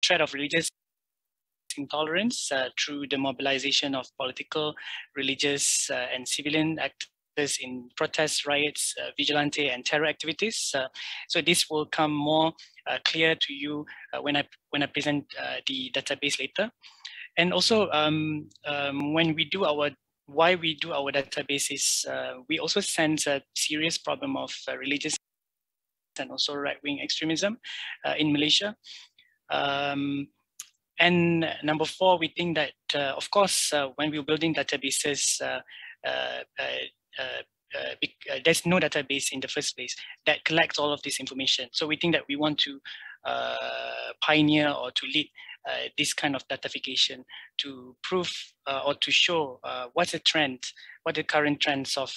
threat of religious intolerance through the mobilization of political, religious, and civilian actors in protests, riots, vigilante, and terror activities. So this will come more clear to you when I present the database later. And also, when we do why we do our databases, we also sense a serious problem of religious and also right-wing extremism in Malaysia. And number 4, we think that, of course, when we're building databases, there's no database in the first place that collects all of this information. So we think that we want to pioneer or to lead this kind of datafication to prove or to show what's the trend, what the current trends of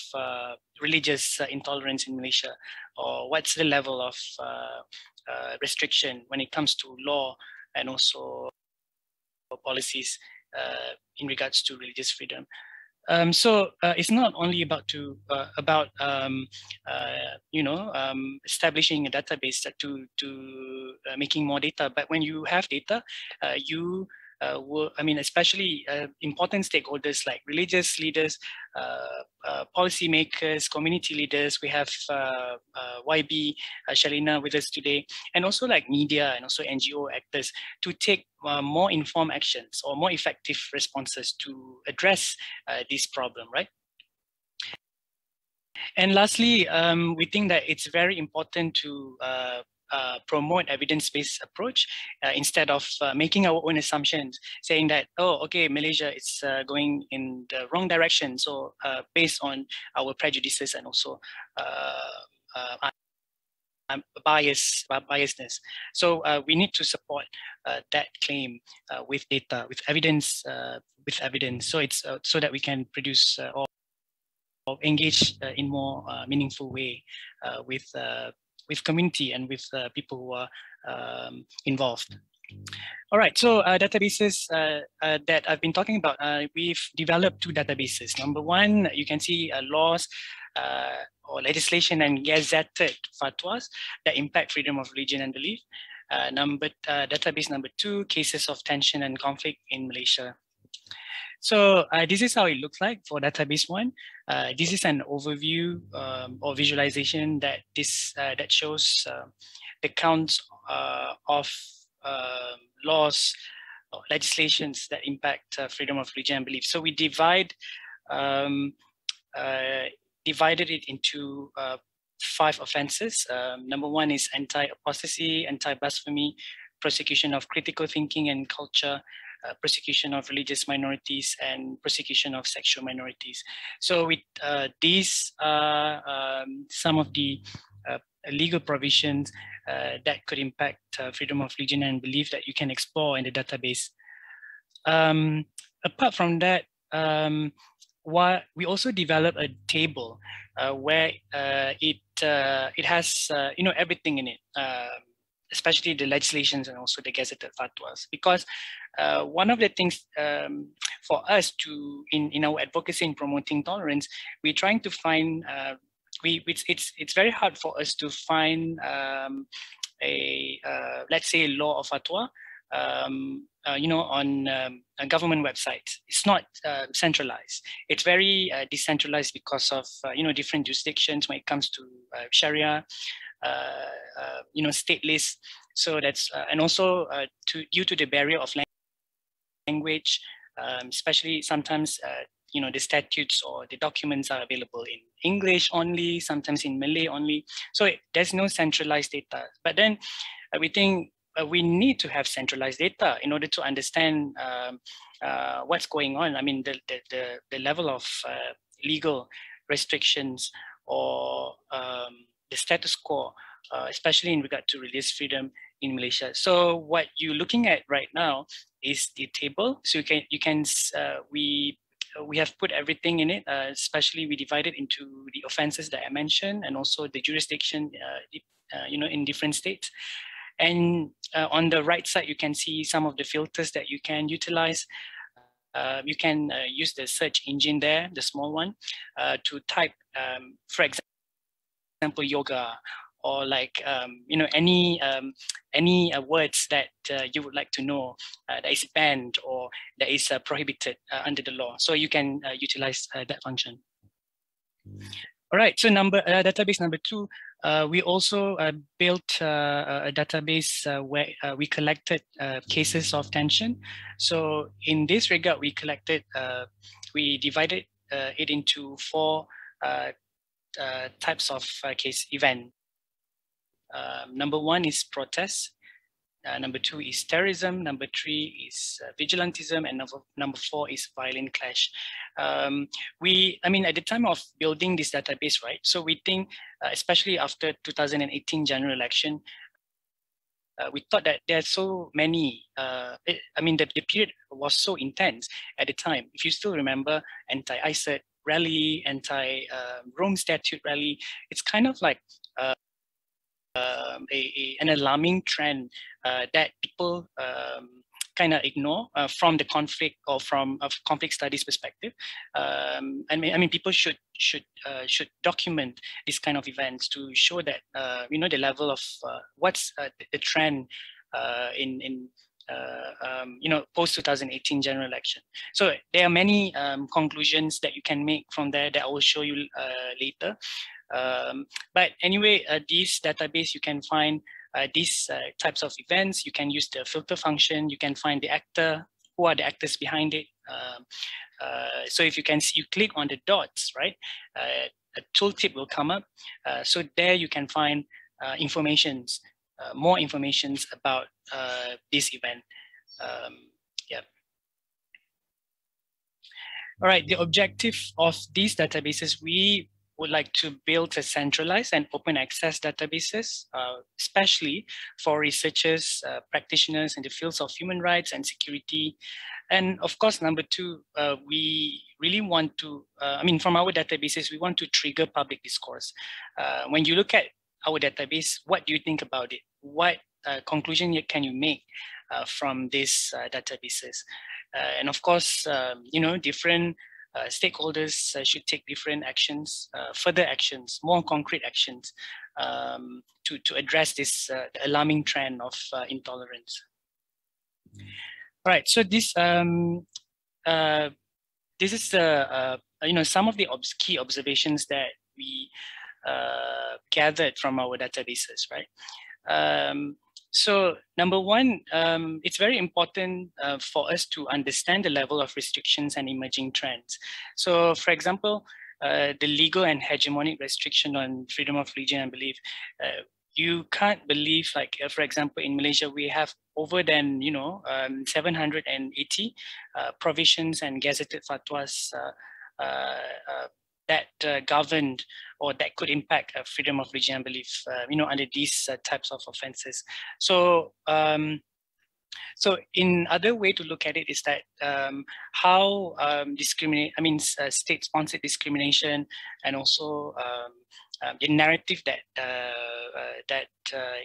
religious intolerance in Malaysia, or what's the level of restriction when it comes to law and also policies in regards to religious freedom. So it's not only about establishing a database to making more data, but when you have data, you will, especially important stakeholders like religious leaders, policymakers, community leaders. We have YB, Shalina with us today, and also like media and also NGO actors to take more informed actions or more effective responses to address this problem, right? And lastly, we think that it's very important to promote evidence-based approach instead of making our own assumptions, saying that, oh, okay, Malaysia is going in the wrong direction. So based on our prejudices and also biasness. So we need to support that claim with data, with evidence. So it's so that we can produce or engage in more meaningful way with community and with people who are involved. All right, so databases that I've been talking about, we've developed 2 databases. Number 1, you can see laws or legislation and gazetted fatwas that impact freedom of religion and belief. Database number 2, cases of tension and conflict in Malaysia. So this is how it looks like for database 1. This is an overview or visualization that shows the counts of laws or legislations that impact freedom of religion and belief. So we divided it into 5 offenses. Number 1 is anti-apostasy, anti-blasphemy, persecution of critical thinking and culture, persecution of religious minorities, and persecution of sexual minorities. So with these are some of the legal provisions that could impact freedom of religion and belief that you can explore in the database. Apart from that, we also developed a table where it has everything in it, especially the legislations and also the gazetted fatwas, because one of the things for us in our advocacy in promoting tolerance, we're trying to find it's very hard for us to find let's say a law or fatwa on government websites. It's not centralized. It's very decentralized because of different jurisdictions when it comes to Sharia, state lists. So that's and also due to the barrier of language, especially sometimes the statutes or the documents are available in English only, sometimes in Malay only. So there's no centralized data. But then we think we need to have centralized data in order to understand what's going on. I mean, the level of legal restrictions or the status quo, especially in regard to religious freedom in Malaysia. So what you're looking at right now is the table. So we have put everything in it, especially we divided into the offenses that I mentioned and also the jurisdiction, in different states. And on the right side, you can see some of the filters that you can utilize. You can use the search engine there, the small one, to type, for example, yoga or like any words that you would like to know that is banned or that is prohibited under the law. So you can utilize that function. All right, so database number 2, we also built a database where we collected cases of tension. So in this regard, we divided it into 4 types of case event. Number 1 is protest. Number 2 is terrorism. Number 3 is vigilantism, and number 4 is violent clash. At the time of building this database, right? So we think, especially after 2018 general election, we thought that there are so many. The period was so intense at the time. If you still remember, anti-ICET rally, anti-Rome Statute rally, it's kind of like an alarming trend that people kind of ignore from the conflict or from a conflict studies perspective. People should document these kind of events to show that the level of what's the trend in post 2018 general election. So there are many conclusions that you can make from there that I will show you later. But anyway, this database, you can find these types of events. You can use the filter function. You can find the actor, who are the actors behind it. So if you can see, you click on the dots, right? A tooltip will come up. So there you can find more informations about this event. Yeah. All right, the objective of these databases, we would like to build a centralized and open access databases, especially for researchers, practitioners in the fields of human rights and security. And of course, number 2, we really want to, from our databases, we want to trigger public discourse. When you look at our database, what do you think about it? What conclusion can you make from these databases? And of course, different stakeholders should take different actions, further actions, more concrete actions to address this alarming trend of intolerance. All right, so this is some of the key observations that we gathered from our databases, right? So number 1, it's very important for us to understand the level of restrictions and emerging trends. So for example, the legal and hegemonic restriction on freedom of religion and belief, you can't believe, like, for example, in Malaysia, we have over than, 780 provisions and gazetted fatwas that governed or that could impact freedom of religion and belief, under these types of offenses. So, so in other way to look at it is that how state-sponsored discrimination, and also the narrative that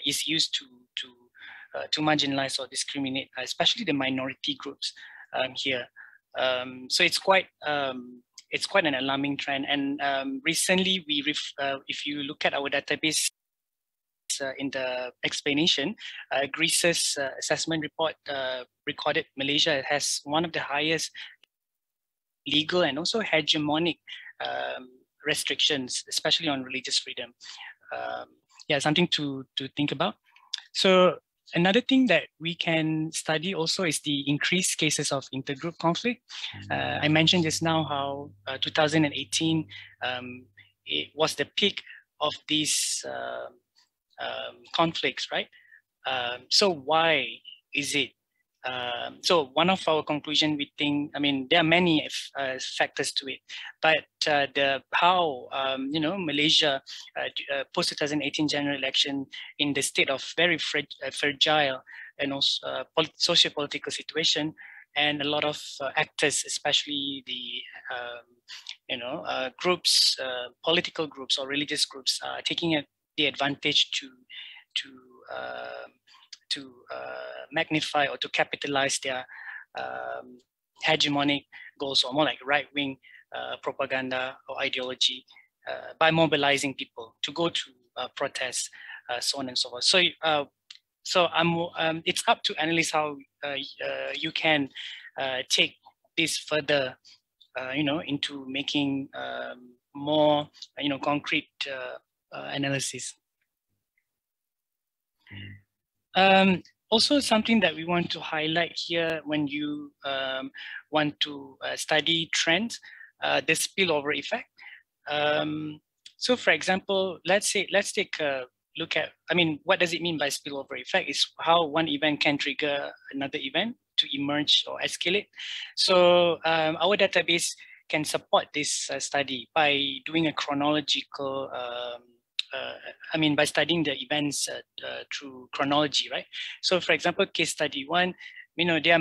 is used to marginalize or discriminate, especially the minority groups here. So it's quite an alarming trend. And recently, if you look at our database in the explanation, Greece's assessment report recorded Malaysia has one of the highest legal and also hegemonic restrictions, especially on religious freedom. Yeah, something to think about. So another thing that we can study also is the increased cases of intergroup conflict. I mentioned just now how 2018 it was the peak of these conflicts, right? So why is it? So one of our conclusion, we think, there are many factors to it, but how Malaysia post 2018 general election in the state of very fragile and also socio-political situation, and a lot of actors, especially the groups, political groups or religious groups, taking the advantage to magnify or to capitalize their hegemonic goals, or more like right-wing propaganda or ideology. by mobilizing people to go to protest, so on and so forth. So it's up to analysts how you can take this further, into making more, concrete analysis. Also, something that we want to highlight here when you want to study trends, the spillover effect. So, for example, let's take a look at, what does it mean by spillover effect? Is how one event can trigger another event to emerge or escalate. So our database can support this study by doing a chronological, by studying the events through chronology, right? So for example, case study 1, there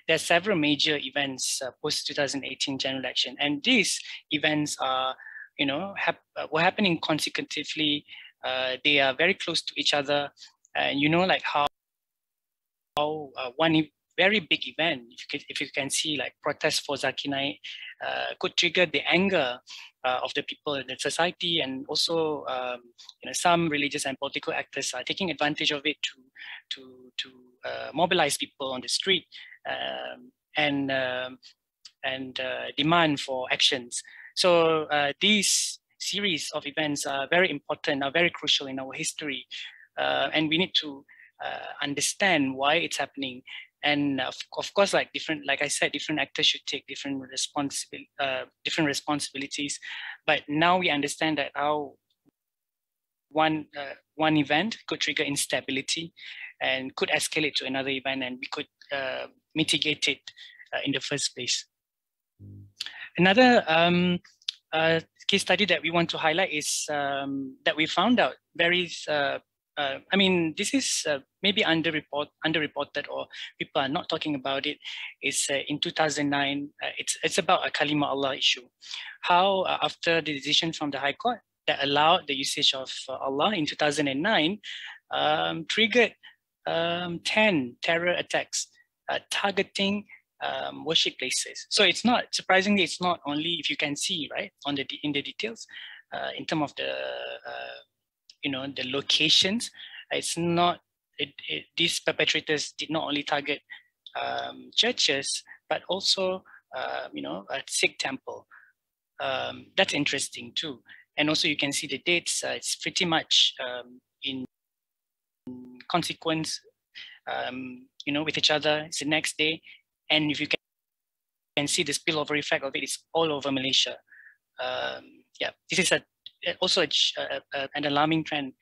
are several major events post 2018 general election, and these events are, were happening consecutively. They are very close to each other, and like how one very big event, if you can see, like protest for Zakir Naik, could trigger the anger of the people in the society, and also some religious and political actors are taking advantage of it to mobilize people on the street and demand for actions. So these series of events are very important, are very crucial in our history, and we need to understand why it's happening. And of course, like I said, different actors should take different responsibilities. But now we understand that how one event could trigger instability and could escalate to another event, and we could mitigate it in the first place. Another case study that we want to highlight is that we found out very this is maybe underreported, or people are not talking about it. It's in 2009. It's about a Kalimah Allah issue. How after the decision from the High Court that allowed the usage of Allah in 2009, triggered 10 terror attacks targeting worship places. So it's not, surprisingly, it's not only, if you can see, right, in the details, in terms of the the locations, it's not, these perpetrators did not only target churches, but also, a Sikh temple. That's interesting too. And also you can see the dates, it's pretty much in consequence, with each other. It's the next day. And if you can see the spillover effect of it, it's all over Malaysia. This is also an alarming trend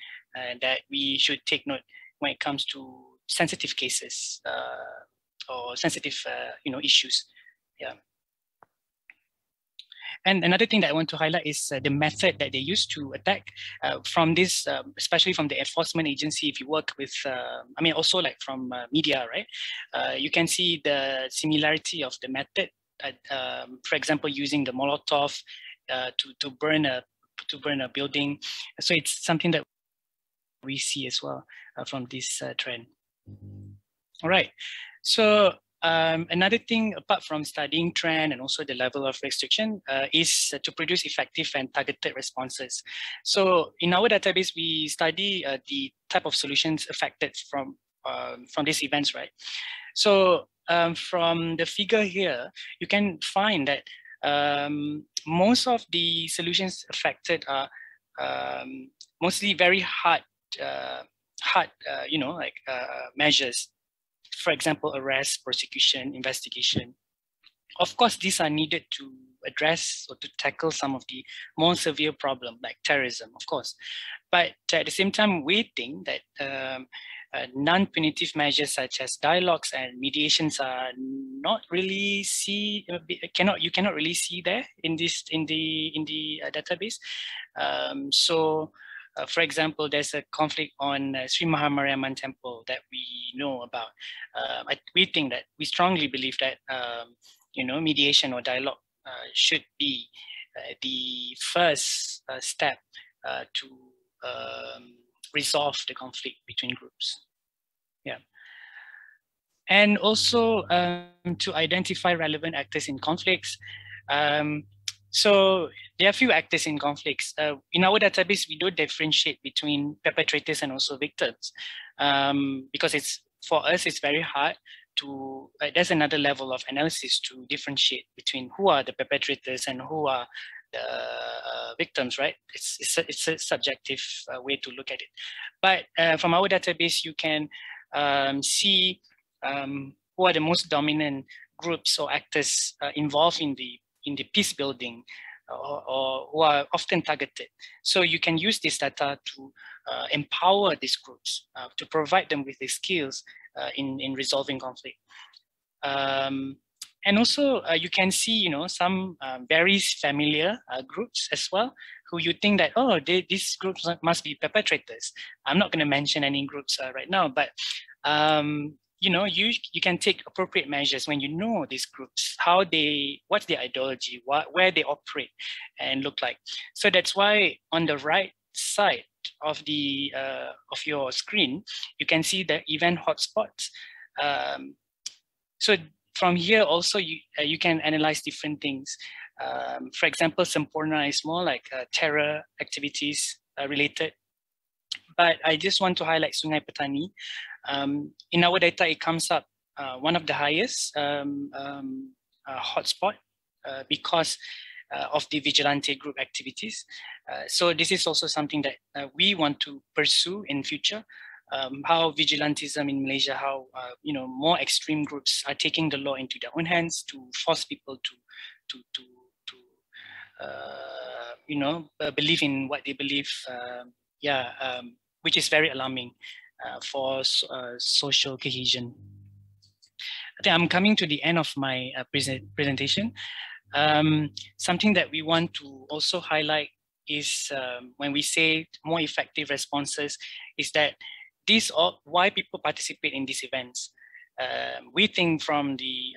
that we should take note when it comes to sensitive cases or sensitive issues. And another thing that I want to highlight is the method that they use to attack from this, especially from the enforcement agency. If you work with, also like from media, right? You can see the similarity of the method. For example, using the Molotov to burn a building. So it's something that we see as well from this trend. All right. So another thing, apart from studying trend and also the level of restriction, is to produce effective and targeted responses. So in our database, we study the type of solutions affected from these events, right? So from the figure here, you can find that most of the solutions affected are mostly very hard, measures. For example, arrest, prosecution, investigation. Of course, these are needed to address or to tackle some of the more severe problems like terrorism, of course. But at the same time, we think that non-punitive measures such as dialogues and mediations are not really you cannot really see there in the database. For example, there's a conflict on Sri Mahamariamman Temple that we know about. We strongly believe that mediation or dialogue should be the first step to resolve the conflict between groups. And also to identify relevant actors in conflicts. So there are a few actors in conflicts. In our database, we don't differentiate between perpetrators and also victims, because for us, it's very hard to, there's another level of analysis to differentiate between who are the perpetrators and who are the victims, right? It's a subjective way to look at it. But from our database, you can see who are the most dominant groups or actors involved in the peace building, or who are often targeted. So you can use this data to empower these groups, to provide them with the skills in resolving conflict. And also you can see, some very familiar groups as well, who you think that, oh, these groups must be perpetrators. I'm not going to mention any groups right now, but you can take appropriate measures when you know these groups, what's their ideology, where they operate and look like. So that's why on the right side of your screen, you can see the event hotspots. So from here also, you can analyze different things. For example, Sempurna is more like terror activities related. But I just want to highlight Sungai Petani. In our data, it comes up one of the highest hotspot because of the vigilante group activities. So this is also something that we want to pursue in future. How vigilantism in Malaysia, how more extreme groups are taking the law into their own hands to force people to believe in what they believe. Which is very alarming for social cohesion. I think I'm coming to the end of my presentation. Something that we want to also highlight is when we say more effective responses, is that why people participate in these events. We think from the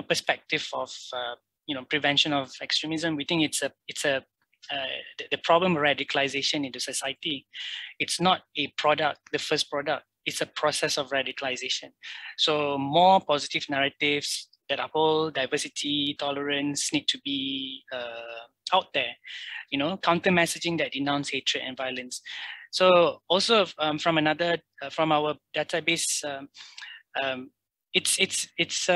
perspective of prevention of extremism, we think it's the problem of radicalization in the society. It's not a product, the first product, it's a process of radicalization. So more positive narratives that uphold diversity, tolerance need to be out there, counter messaging that denounce hatred and violence. So also from our database, it's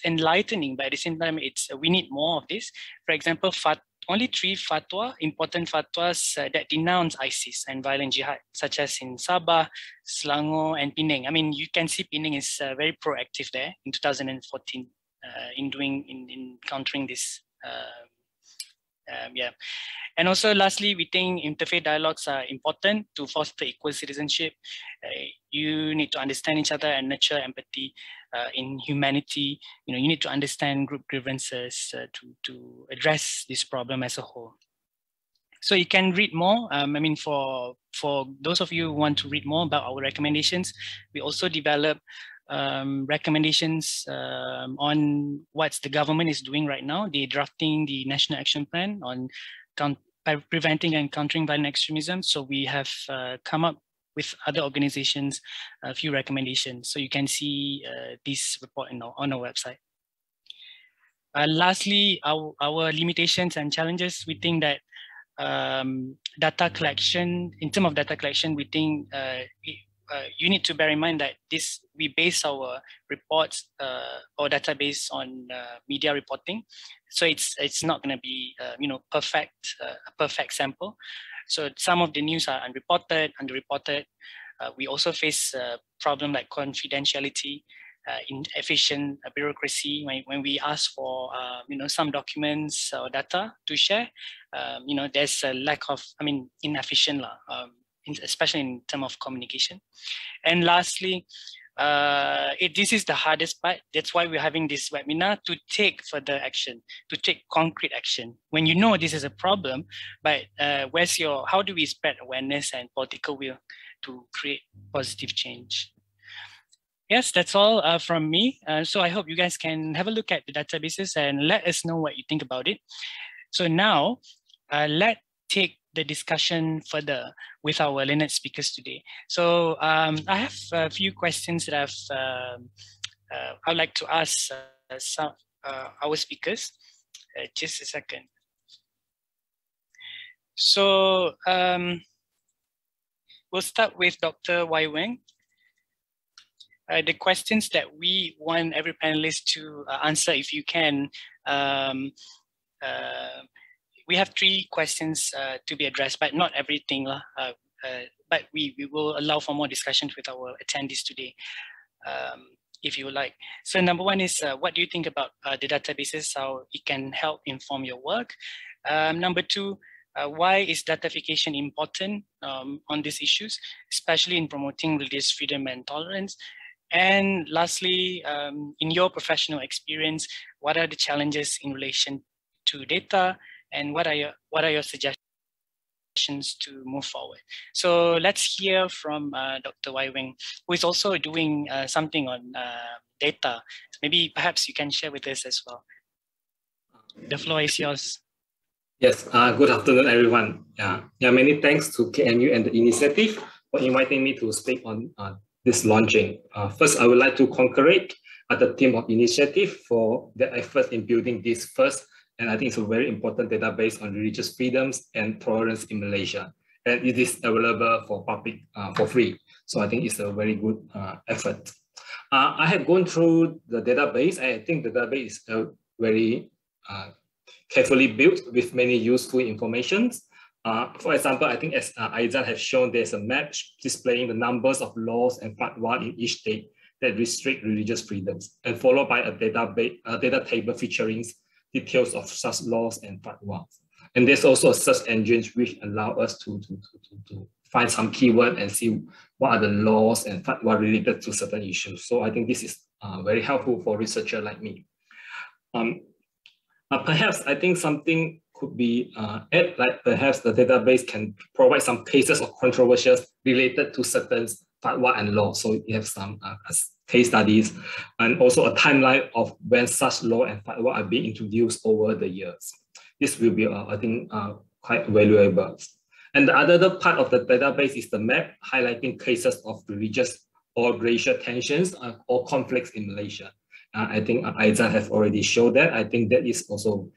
enlightening, but at the same time, we need more of this. For example, only 3 important fatwas that denounce ISIS and violent jihad, such as in Sabah, Selangor, and Penang. I mean, you can see Penang is very proactive there in 2014 in countering this. And also lastly, we think interfaith dialogues are important to foster equal citizenship. You need to understand each other and nurture empathy in humanity. You need to understand group grievances to address this problem as a whole. So you can read more. For those of you who want to read more about our recommendations, we also develop recommendations on what the government is doing right now. They're drafting the National Action Plan on preventing and countering violent extremism. So we have come up with other organizations a few recommendations. So you can see this report on our website. Lastly, our limitations and challenges. We think that data collection, in terms of data collection, we think you need to bear in mind that we base our reports or database on media reporting, so it's not going to be a perfect sample. So some of the news are unreported, underreported. We also face a problem like confidentiality, inefficient bureaucracy. When we ask for some documents or data to share, there's a lack of, inefficient especially in terms of communication. And lastly, this is the hardest part. That's why we're having this webinar, to take further action, to take concrete action. When you know this is a problem, but how do we spread awareness and political will to create positive change? Yes, that's all from me. So I hope you guys can have a look at the databases and let us know what you think about it. So now, let's take the discussion further with our learned speakers today. So I have a few questions that I'd like to ask our speakers. Just a second. So we'll start with Dr. Y. Weng. The questions that we want every panelist to answer, if you can, we have 3 questions to be addressed, but not everything. But we will allow for more discussions with our attendees today, if you would like. So number 1 is, what do you think about the databases, how it can help inform your work? Number 2, why is datafication important on these issues, especially in promoting religious freedom and tolerance? And lastly, in your professional experience, what are the challenges in relation to data, and what are your suggestions to move forward? So let's hear from Dr. Y. Weng, who is also doing something on data. Maybe perhaps you can share with us as well. The floor is yours. Yes, good afternoon, everyone. Many thanks to KMU and the initiative for inviting me to speak on this launching. First, I would like to congratulate the team of initiative for their efforts in building this first, and I think it's a very important database on religious freedoms and tolerance in Malaysia. And it is available for public for free. So I think it's a very good effort. I have gone through the database. I think the database is very carefully built with many useful information. For example, I think as Aizan has shown, there's a map displaying the numbers of laws and fatwa in each state that restrict religious freedoms, and followed by a data table featuring details of such laws and fatwas. And there's also a search engine which allow us to find some keyword and see what are the laws and fatwa related to certain issues. So I think this is very helpful for researcher like me. Perhaps I think something could be added, like perhaps the database can provide some cases of controversies related to certain fatwa and law. So you have some case studies and also a timeline of when such law and fatwa are being introduced over the years. This will be, I think, quite valuable. And the other part of the database is the map highlighting cases of religious or racial tensions or conflicts in Malaysia. I think Aizan has already showed that. I think that is also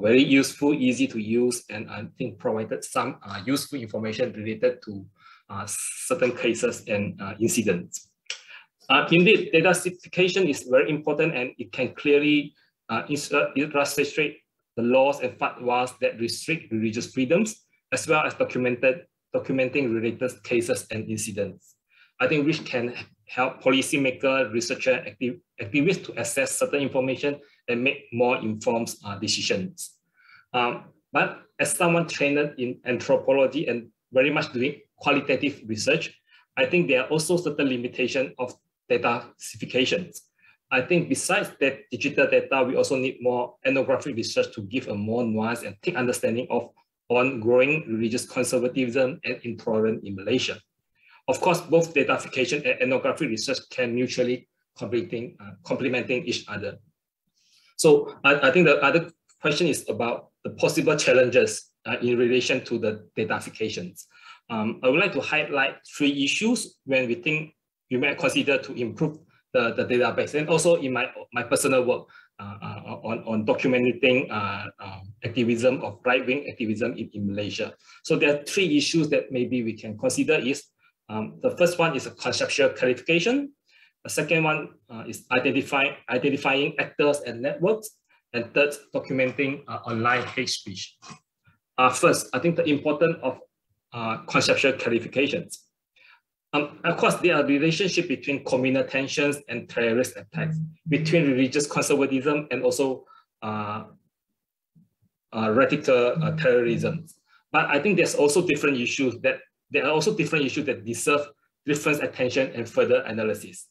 very useful, easy to use, and I think provided some useful information related to certain cases and incidents. Indeed, datafication is very important, and it can clearly illustrate the laws and fatwas that restrict religious freedoms, as well as documenting related cases and incidents. I think which can help policymakers, researchers, activists to assess certain information and make more informed decisions. But as someone trained in anthropology and very much doing qualitative research, I think there are also certain limitations of datafications. I think besides that digital data, we also need more ethnographic research to give a more nuanced and thick understanding of ongoing religious conservatism and intolerance in Malaysia. Of course, both datafication and ethnographic research can mutually complementing each other. So I think the other question is about the possible challenges in relation to the datafications. I would like to highlight 3 issues when we think you might consider to improve the database, and also in my personal work on documenting activism of right-wing activism in Malaysia. So there are 3 issues that maybe we can consider is, the first one is a conceptual clarification. The second one is identifying actors and networks. And third, documenting online hate speech. First, I think the importance of conceptual clarifications. Of course, there are relationships between communal tensions and terrorist attacks, between religious conservatism and also radical terrorism. But I think there's also different issues that deserve different attention and further analysis.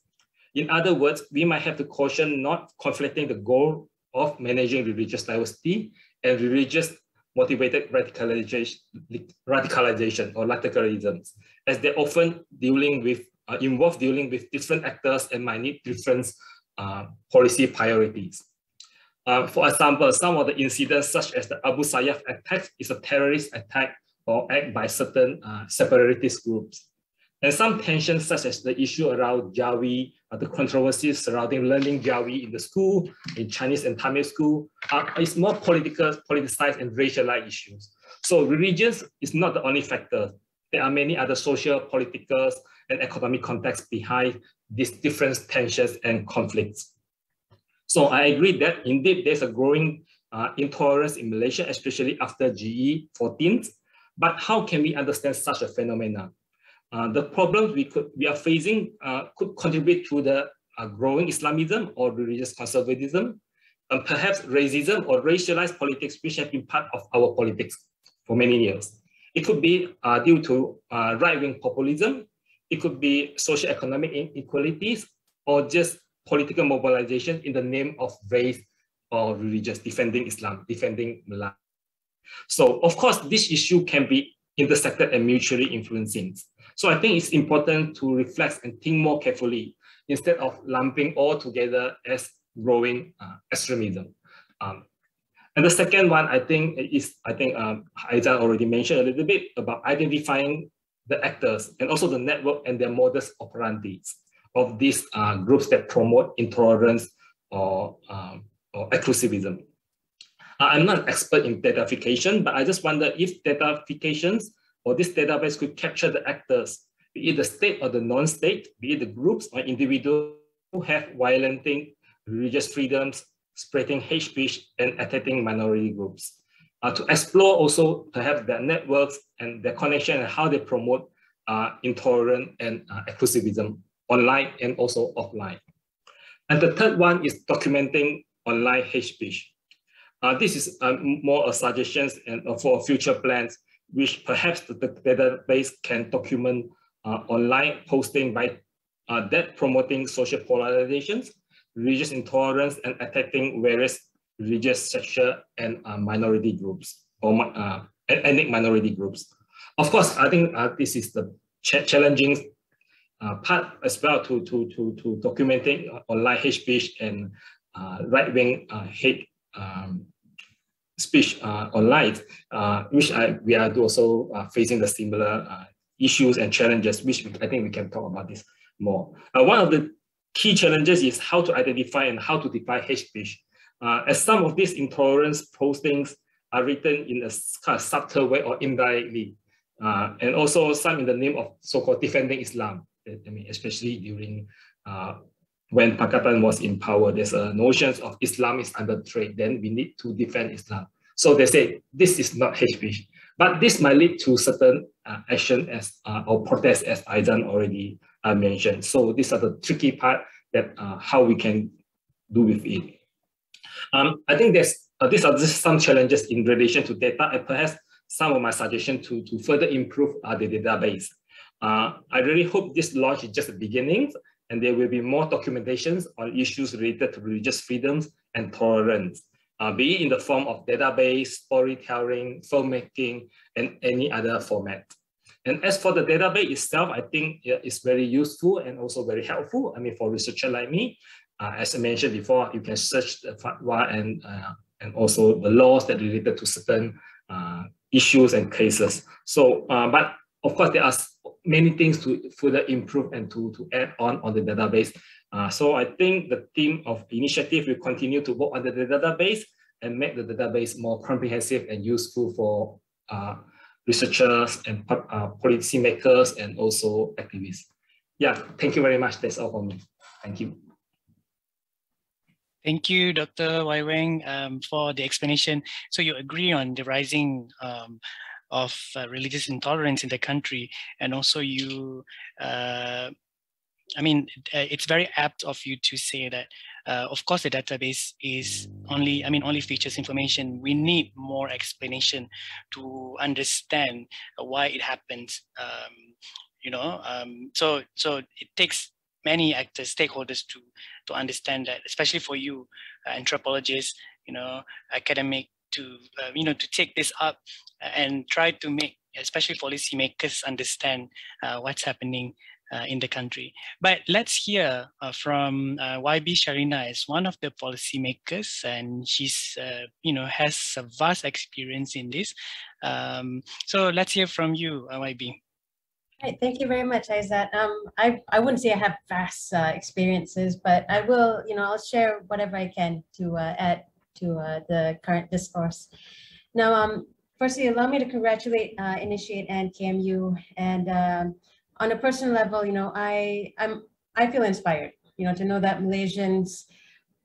In other words, we might have to caution not conflicting the goal of managing religious diversity and religious motivated radicalization or radicalism, as they're often involved dealing with different actors and might need different policy priorities. For example, some of the incidents such as the Abu Sayyaf attack is a terrorist attack or act by certain separatist groups. And some tensions, such as the issue around Jawi, the controversies surrounding learning Jawi in the school, in Chinese and Tamil school, is more politicized and racialized issues. So religions is not the only factor. There are many other social, political, and economic contexts behind these different tensions and conflicts. So I agree that indeed there's a growing intolerance in Malaysia, especially after GE 14. But how can we understand such a phenomenon? The problems we are facing could contribute to the growing Islamism or religious conservatism, and perhaps racism or racialized politics, which have been part of our politics for many years. It could be due to right-wing populism. It could be socio-economic inequalities, or just political mobilization in the name of race or religious, defending Islam, defending Malay. So of course, this issue can be intersected and mutually influencing. So I think it's important to reflect and think more carefully instead of lumping all together as growing extremism. And the second one, I think Aizan already mentioned a little bit about identifying the actors and also the network and their modus operandi of these groups that promote intolerance or exclusivism. I'm not an expert in datafication, but I just wonder if datafications or this database could capture the actors, be it the state or the non-state, be it the groups or individuals who have violating religious freedoms, spreading hate speech, and attacking minority groups. To explore also perhaps their networks and their connection and how they promote intolerance and exclusivism online and also offline. And the third one is documenting online hate speech. This is more suggestions and for future plans, which perhaps the database can document online posting by that promoting social polarizations, religious intolerance, and attacking various religious, sexual, and minority groups or ethnic minority groups. Of course, I think this is the challenging part as well to documenting online hate speech and right-wing hate speech online, which we are also facing the similar issues and challenges, which I think we can talk about this more. One of the key challenges is how to identify and how to define hate speech. As some of these intolerance postings are written in a kind of subtle way or indirectly, and also some in the name of so-called defending Islam. I mean, especially during when Pakatan was in power, there's a notion of Islam is under threat, then we need to defend Islam. So they say this is not hate speech, but this might lead to certain action as or protest, as Aizan already mentioned. So these are the tricky part that how we can do with it. I think these are just some challenges in relation to data, and perhaps some of my suggestions to further improve the database. I really hope this launch is just the beginning, and there will be more documentations on issues related to religious freedoms and tolerance, be it in the form of database, storytelling, filmmaking, and any other format. And as for the database itself, I think it's very useful and also very helpful. I mean, for researchers like me, as I mentioned before, you can search the fatwa and also the laws that related to certain issues and cases. So, but of course, there are many things to further improve and to add on the database. So I think the team of initiative will continue to work on the database and make the database more comprehensive and useful for researchers and policymakers and also activists. Yeah, thank you very much. That's all from me. Thank you. Thank you, Dr. Wai Weng, for the explanation. So you agree on the rising of religious intolerance in the country, and also you, I mean, it's very apt of you to say that, of course, the database is only features information. We need more explanation to understand why it happens. So it takes many actors, stakeholders to understand that, especially for you, anthropologists, academic, to take this up and try to make, especially policymakers, understand what's happening in the country. But let's hear from YB Sharina as one of the policymakers, and she's has a vast experience in this. So let's hear from you, YB. Right, thank you very much, Aizat. I wouldn't say I have vast experiences, but I will, I'll share whatever I can to add to the current discourse. Now, firstly, allow me to congratulate Initiate and KMU. And on a personal level, I feel inspired, to know that Malaysians,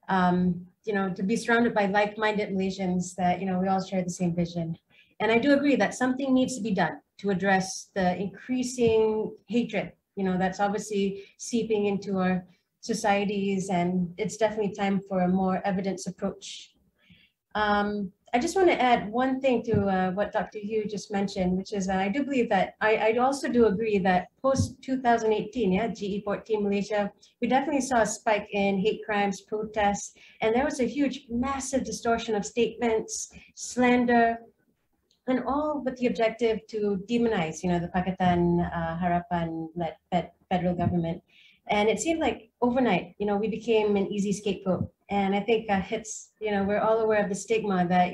to be surrounded by like-minded Malaysians that, we all share the same vision. And I do agree that something needs to be done to address the increasing hatred, that's obviously seeping into our societies, and it's definitely time for a more evidence approach. I just want to add one thing to what Dr. Yu just mentioned, which is I do believe that I also do agree that post 2018, GE14 Malaysia, we definitely saw a spike in hate crimes, protests, and there was a huge, massive distortion of statements, slander, and all with the objective to demonize, the Pakatan Harapan-led federal government. And it seemed like overnight, we became an easy scapegoat. And I think we're all aware of the stigma that,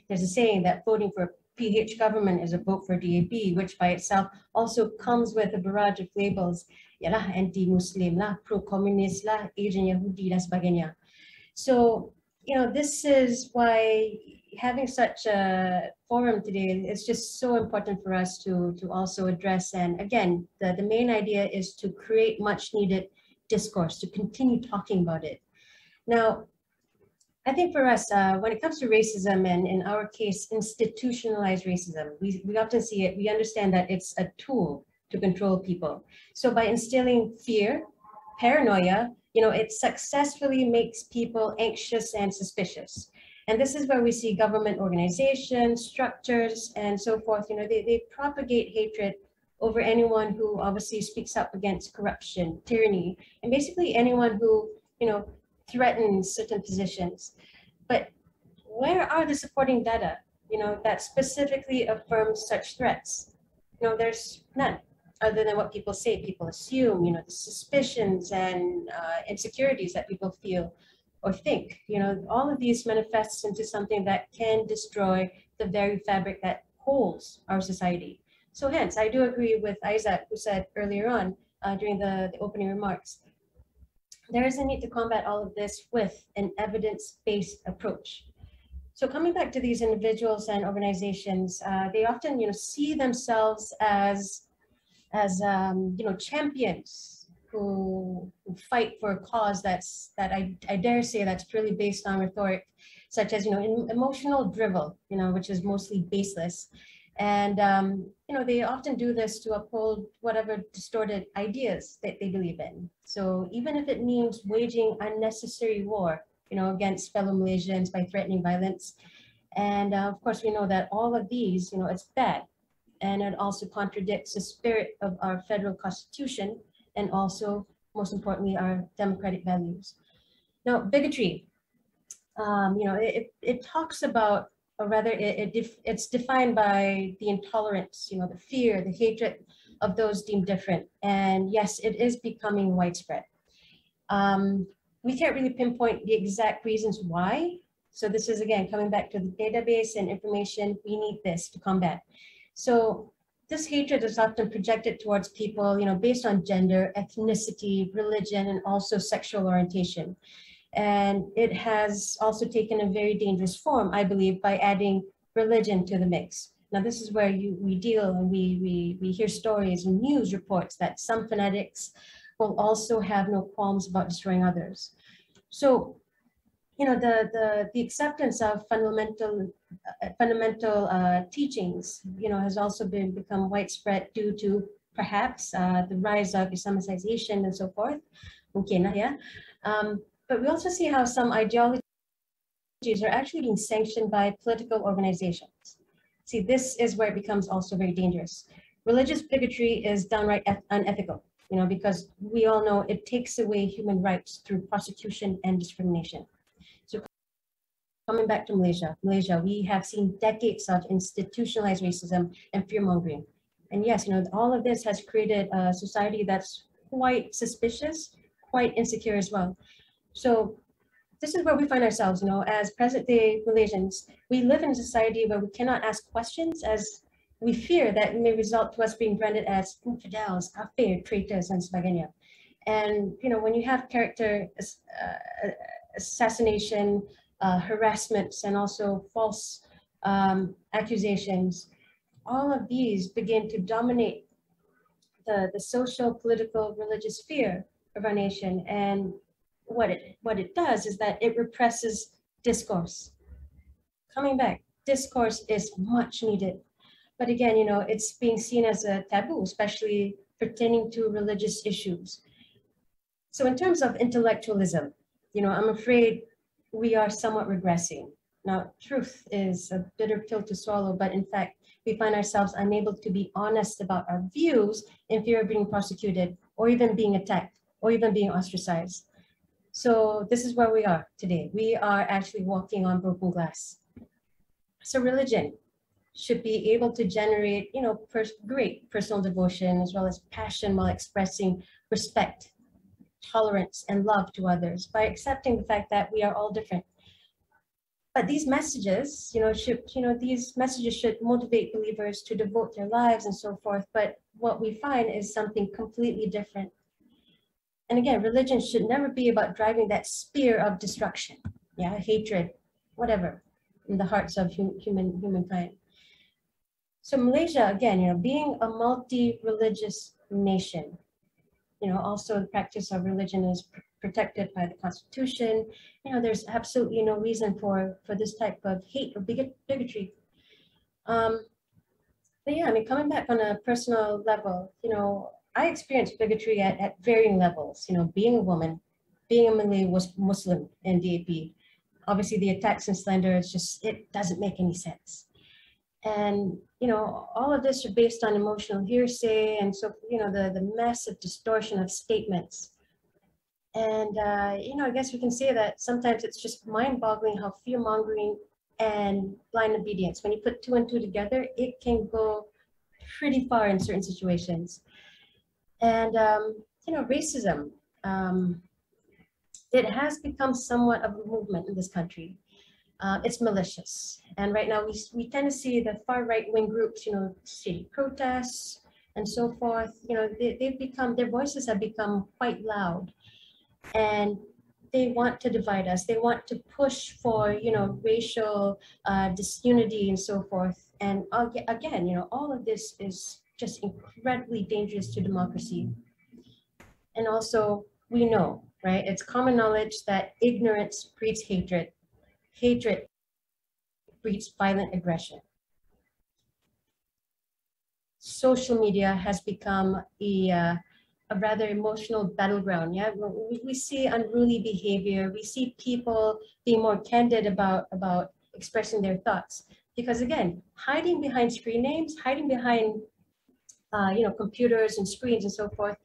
there's a saying that voting for PH government is a vote for DAP, which by itself also comes with a barrage of labels, anti-Muslim lah, pro-communist lah, Asian Yahudi dan sebagainya. So, this is why having such a forum today is just so important for us to also address. And again, the main idea is to create much needed discourse, to continue talking about it. Now, I think for us, when it comes to racism, and in our case, institutionalized racism, we often see it, we understand that it's a tool to control people. So by instilling fear, paranoia, it successfully makes people anxious and suspicious. And this is where we see government organizations, structures, and so forth, they propagate hatred over anyone who obviously speaks up against corruption, tyranny, and basically anyone who, threatens certain positions. But where are the supporting data, that specifically affirms such threats? There's none, other than what people say. People assume, the suspicions and insecurities that people feel or think, all of these manifests into something that can destroy the very fabric that holds our society. So hence, I do agree with Isaac, who said earlier on during the opening remarks, there is a need to combat all of this with an evidence-based approach. So coming back to these individuals and organizations, they often, see themselves as champions who fight for a cause that I dare say that's purely based on rhetoric, such as emotional drivel, which is mostly baseless. And, they often do this to uphold whatever distorted ideas that they believe in. So even if it means waging unnecessary war, against fellow Malaysians by threatening violence. And of course, we know that all of these, it's bad. And it also contradicts the spirit of our federal constitution and also, most importantly, our democratic values. Now, bigotry, it talks about, or rather it's defined by the intolerance, the fear, the hatred of those deemed different. And yes, it is becoming widespread. We can't really pinpoint the exact reasons why. So this is, again, coming back to the database and information, we need this to combat. So this hatred is often projected towards people, based on gender, ethnicity, religion, and also sexual orientation. And it has also taken a very dangerous form, I believe, by adding religion to the mix. Now, this is where we deal and we hear stories and news reports that some fanatics will also have no qualms about destroying others. So, the acceptance of fundamental teachings, has also become widespread due to perhaps the rise of Islamicization and so forth. But we also see how some ideologies are actually being sanctioned by political organizations. See, this is where it becomes also very dangerous. Religious bigotry is downright unethical, because we all know it takes away human rights through prosecution and discrimination. So coming back to Malaysia, we have seen decades of institutionalized racism and fear-mongering. And yes, all of this has created a society that's quite suspicious, quite insecure as well. So this is where we find ourselves, as present-day Malaysians. We live in a society where we cannot ask questions as we fear that it may result to us being branded as infidels, kafir, traitors, and sebagainya. And when you have character assassination, harassments, and also false accusations, all of these begin to dominate the social, political, religious sphere of our nation. And what it does is that it represses discourse. Coming back, discourse is much needed. But again, it's being seen as a taboo, especially pertaining to religious issues. So in terms of intellectualism, I'm afraid we are somewhat regressing. Now, truth is a bitter pill to swallow, but in fact, we find ourselves unable to be honest about our views in fear of being prosecuted, or even being attacked, or even being ostracized. So this is where we are today. We are actually walking on broken glass. So religion should be able to generate, great personal devotion as well as passion while expressing respect, tolerance, and love to others by accepting the fact that we are all different. But these messages, these messages should motivate believers to devote their lives and so forth. But what we find is something completely different. And again, religion should never be about driving that spear of destruction, hatred, whatever, in the hearts of humankind. So Malaysia, again, being a multi-religious nation, also the practice of religion is protected by the Constitution. There's absolutely no reason for this type of hate or bigotry. But yeah, coming back on a personal level, I experienced bigotry at varying levels. Being a woman, being a Malay Muslim in DAP, obviously the attacks and slander, it doesn't make any sense. And, all of this are based on emotional hearsay. And so, the massive distortion of statements. And, I guess we can say that sometimes it's just mind-boggling how fear-mongering and blind obedience, when you put 2 and 2 together, it can go pretty far in certain situations. And, racism, it has become somewhat of a movement in this country. It's malicious. And right now we tend to see the far right-wing groups, city protests and so forth, their voices have become quite loud, and they want to divide us. They want to push for, racial disunity and so forth. And again, all of this is just incredibly dangerous to democracy. And also, we know, right? It's common knowledge that ignorance breeds hatred. Hatred breeds violent aggression. Social media has become a rather emotional battleground. Yeah, we see unruly behavior. We see people being more candid about expressing their thoughts. Because again, hiding behind screen names, hiding behind computers and screens and so forth,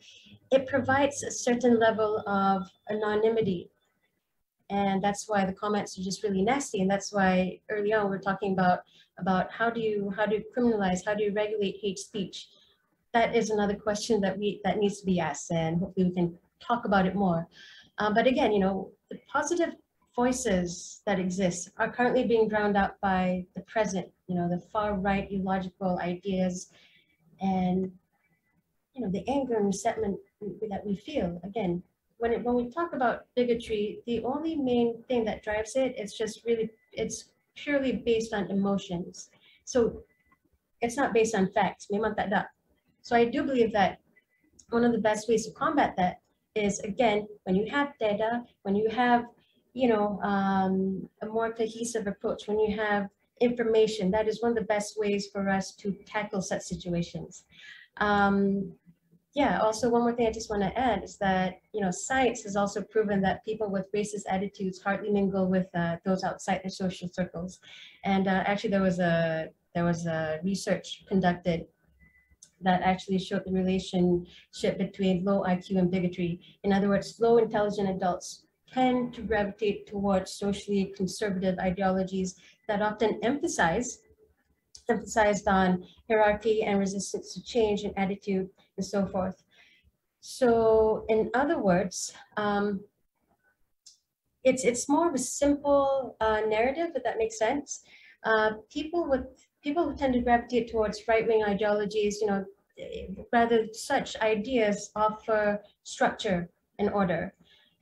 it provides a certain level of anonymity. And that's why the comments are just really nasty. And that's why early on we're talking about how do you criminalize, how do you regulate hate speech? That is another question that needs to be asked, and hopefully we can talk about it more. But again, the positive voices that exist are currently being drowned out by the present, the far right illogical ideas, and the anger and resentment that we feel. Again, when we talk about bigotry, the only main thing that drives it is it's purely based on emotions. So it's not based on facts. Memang tak ada. So I do believe that one of the best ways to combat that is, again, when you have data, when you have, a more cohesive approach, when you have information, that is one of the best ways for us to tackle such situations. Yeah, also one more thing I just want to add is that, science has also proven that people with racist attitudes hardly mingle with those outside their social circles. And actually there was a research conducted that actually showed the relationship between low IQ and bigotry. In other words, low intelligent adults tend to gravitate towards socially conservative ideologies that often emphasized on hierarchy and resistance to change and attitude and so forth. So in other words, it's more of a simple narrative, if that makes sense. People with people who tend to gravitate towards right-wing ideologies, rather such ideas offer structure and order.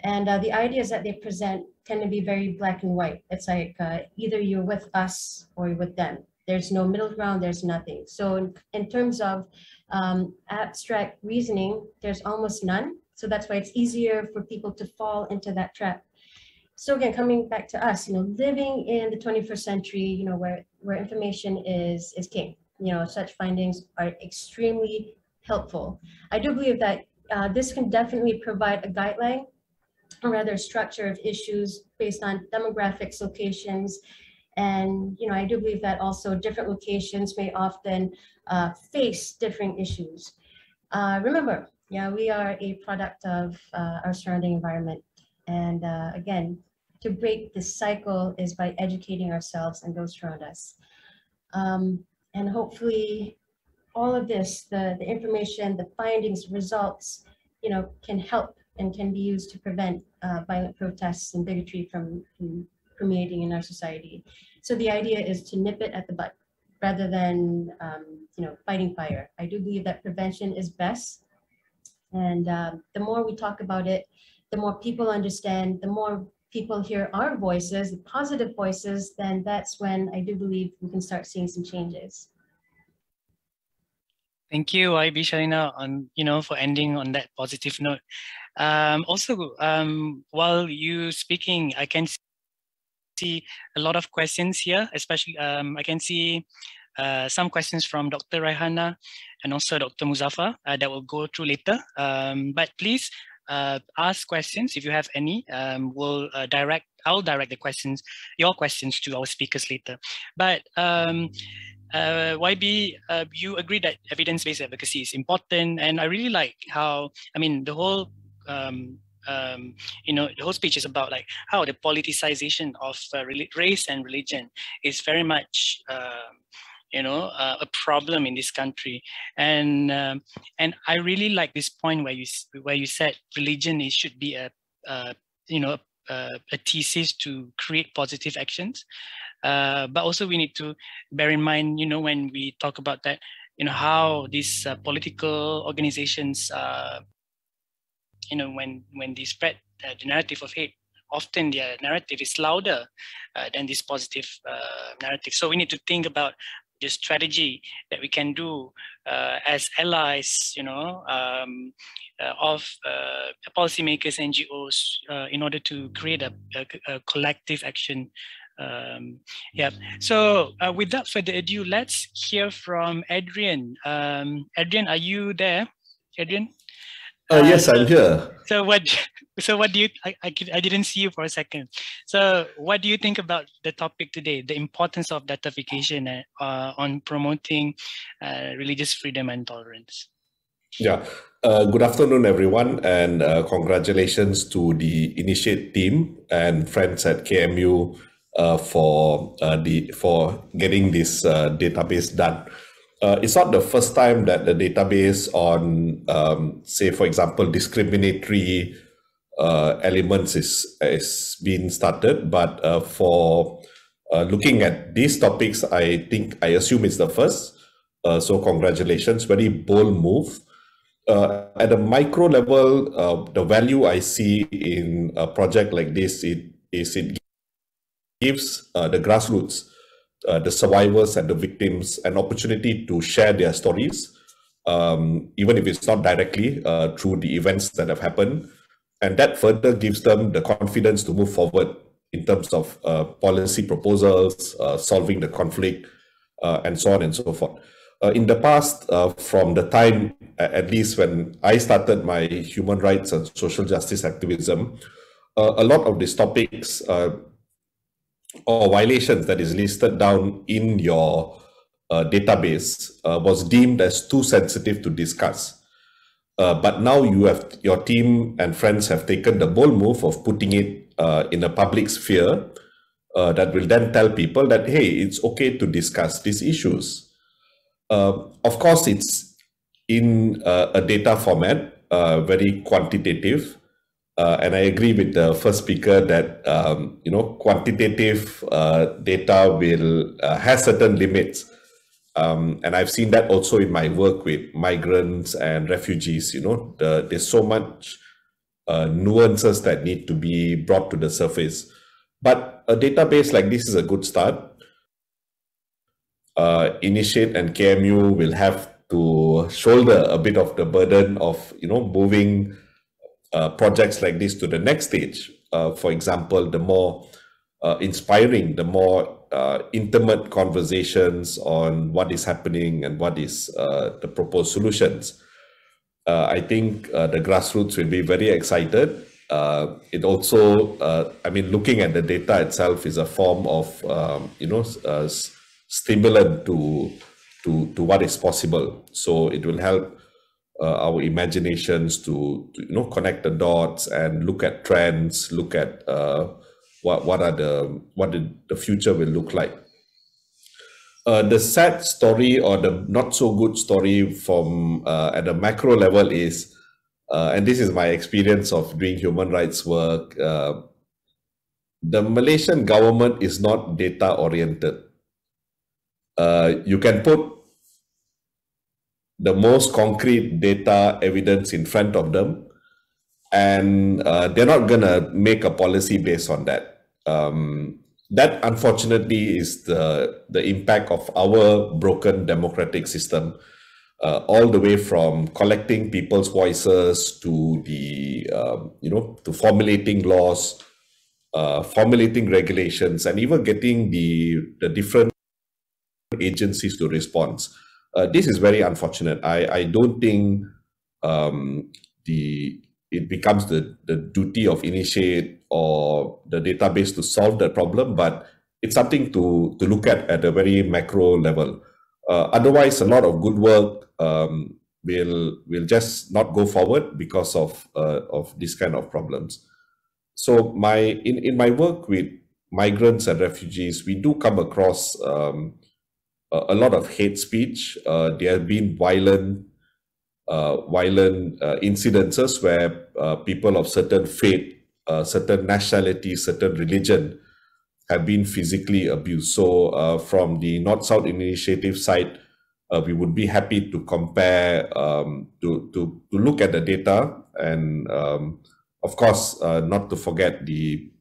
And the ideas that they present tend to be very black and white. It's like either you're with us or you're with them. There's no middle ground, there's nothing. So in terms of abstract reasoning, there's almost none. So that's why it's easier for people to fall into that trap. So again, coming back to us, living in the 21st century, where information is king, such findings are extremely helpful. I do believe that this can definitely provide a guideline, or rather structure of issues based on demographics, locations, and I do believe that also different locations may often face different issues. Remember, we are a product of our surrounding environment, and again, to break this cycle is by educating ourselves and those around us. And hopefully all of this, the information, the findings, results, can help and can be used to prevent violent protests and bigotry from permeating in our society. So the idea is to nip it at the bud rather than, fighting fire. I do believe that prevention is best. And the more we talk about it, the more people understand, the more people hear our voices, the positive voices, then that's when I do believe we can start seeing some changes. Thank you, IB Sharina, for ending on that positive note. Also, while you speaking, I can see a lot of questions here, especially I can see some questions from Dr. Raihana and also Dr. Muzaffar that we'll go through later. But please ask questions if you have any. I'll direct your questions to our speakers later. But YB, you agree that evidence-based advocacy is important, and I really like how, the whole the whole speech is about like how the politicization of race and religion is very much a problem in this country, and I really like this point where you said religion should be a thesis to create positive actions, but also we need to bear in mind, when we talk about that, how these political organizations, when they spread the narrative of hate, often their narrative is louder than this positive narrative. So we need to think about the strategy that we can do as allies, of policymakers, NGOs, in order to create a collective action. So without further ado, let's hear from Adrian. Adrian, are you there? Adrian? Yes, I'm here. So what do you, I didn't see you for a second. So what do you think about the topic today, the importance of datafication on promoting religious freedom and tolerance? Yeah, good afternoon, everyone, and congratulations to the INITIATE team and friends at KMU for getting this database done. It's not the first time that the database on, say, for example, discriminatory elements is being started, but for looking at these topics, I assume it's the first. So congratulations, very bold move. At a micro level, the value I see in a project like this it gives the grassroots, the survivors and the victims, an opportunity to share their stories, even if it's not directly through the events that have happened. And that further gives them the confidence to move forward in terms of policy proposals, solving the conflict, and so on and so forth. In the past, from the time, at least when I started my human rights and social justice activism, a lot of these topics or violations that is listed down in your database was deemed as too sensitive to discuss. But now your team and friends have taken the bold move of putting it in a public sphere that will then tell people that, hey, it's okay to discuss these issues. Of course, it's in a data format, very quantitative. And I agree with the first speaker that quantitative data has certain limits And I've seen that also in my work with migrants and refugees. There's so much nuances that need to be brought to the surface. But a database like this is a good start. INITIATE and KMU will have to shoulder a bit of the burden of moving projects like this to the next stage. For example, the more inspiring, the more intimate conversations on what is happening and what is the proposed solutions. I think the grassroots will be very excited. It also, looking at the data itself is a form of, stimulant to what is possible. So it will help our imaginations to connect the dots and look at trends, look at what the future will look like. The sad story or the not so good story from at a macro level is, and this is my experience of doing human rights work, the Malaysian government is not data oriented. You can put the most concrete data evidence in front of them, and they're not gonna make a policy based on that. That unfortunately is the impact of our broken democratic system, all the way from collecting people's voices to the to formulating laws, formulating regulations, and even getting the different agencies to respond. This is very unfortunate. I don't think it becomes the duty of INITIATE or the database to solve the problem, but it's something to look at a very macro level. Otherwise, a lot of good work will just not go forward because of this kind of problems. So in my work with migrants and refugees, we do come across a lot of hate speech. There have been violent incidences where people of certain faith, certain nationality, certain religion have been physically abused. So from the North-South Initiative side, we would be happy to compare, to look at the data, and of course, not to forget the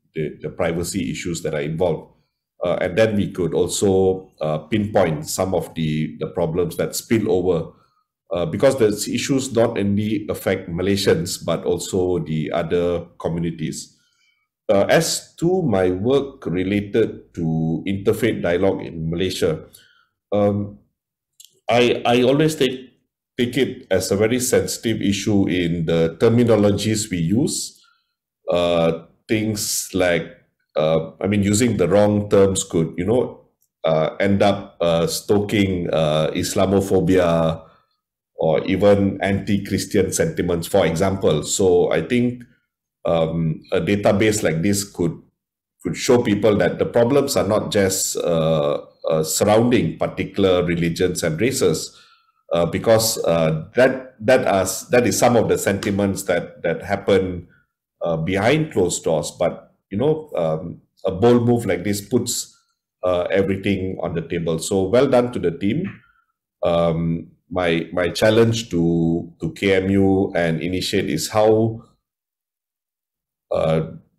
privacy issues that are involved. And then we could also pinpoint some of the problems that spill over, because the issues not only affect Malaysians, but also the other communities. As to my work related to interfaith dialogue in Malaysia, I always take it as a very sensitive issue in the terminologies we use. Things like, using the wrong terms could, end up stoking Islamophobia or even anti-Christian sentiments, for example. So I think a database like this could show people that the problems are not just surrounding particular religions and races, because that is some of the sentiments that happen behind closed doors. But a bold move like this puts everything on the table. So well done to the team. My challenge to KMU and INITIATE is how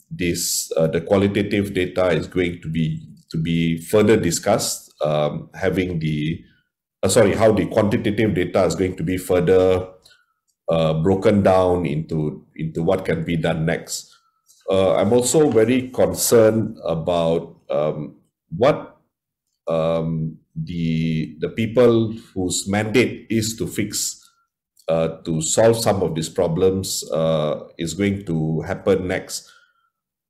the qualitative data is going to be further discussed. How the quantitative data is going to be further broken down into what can be done next. I'm also very concerned about what the people whose mandate is to fix, to solve some of these problems is going to happen next.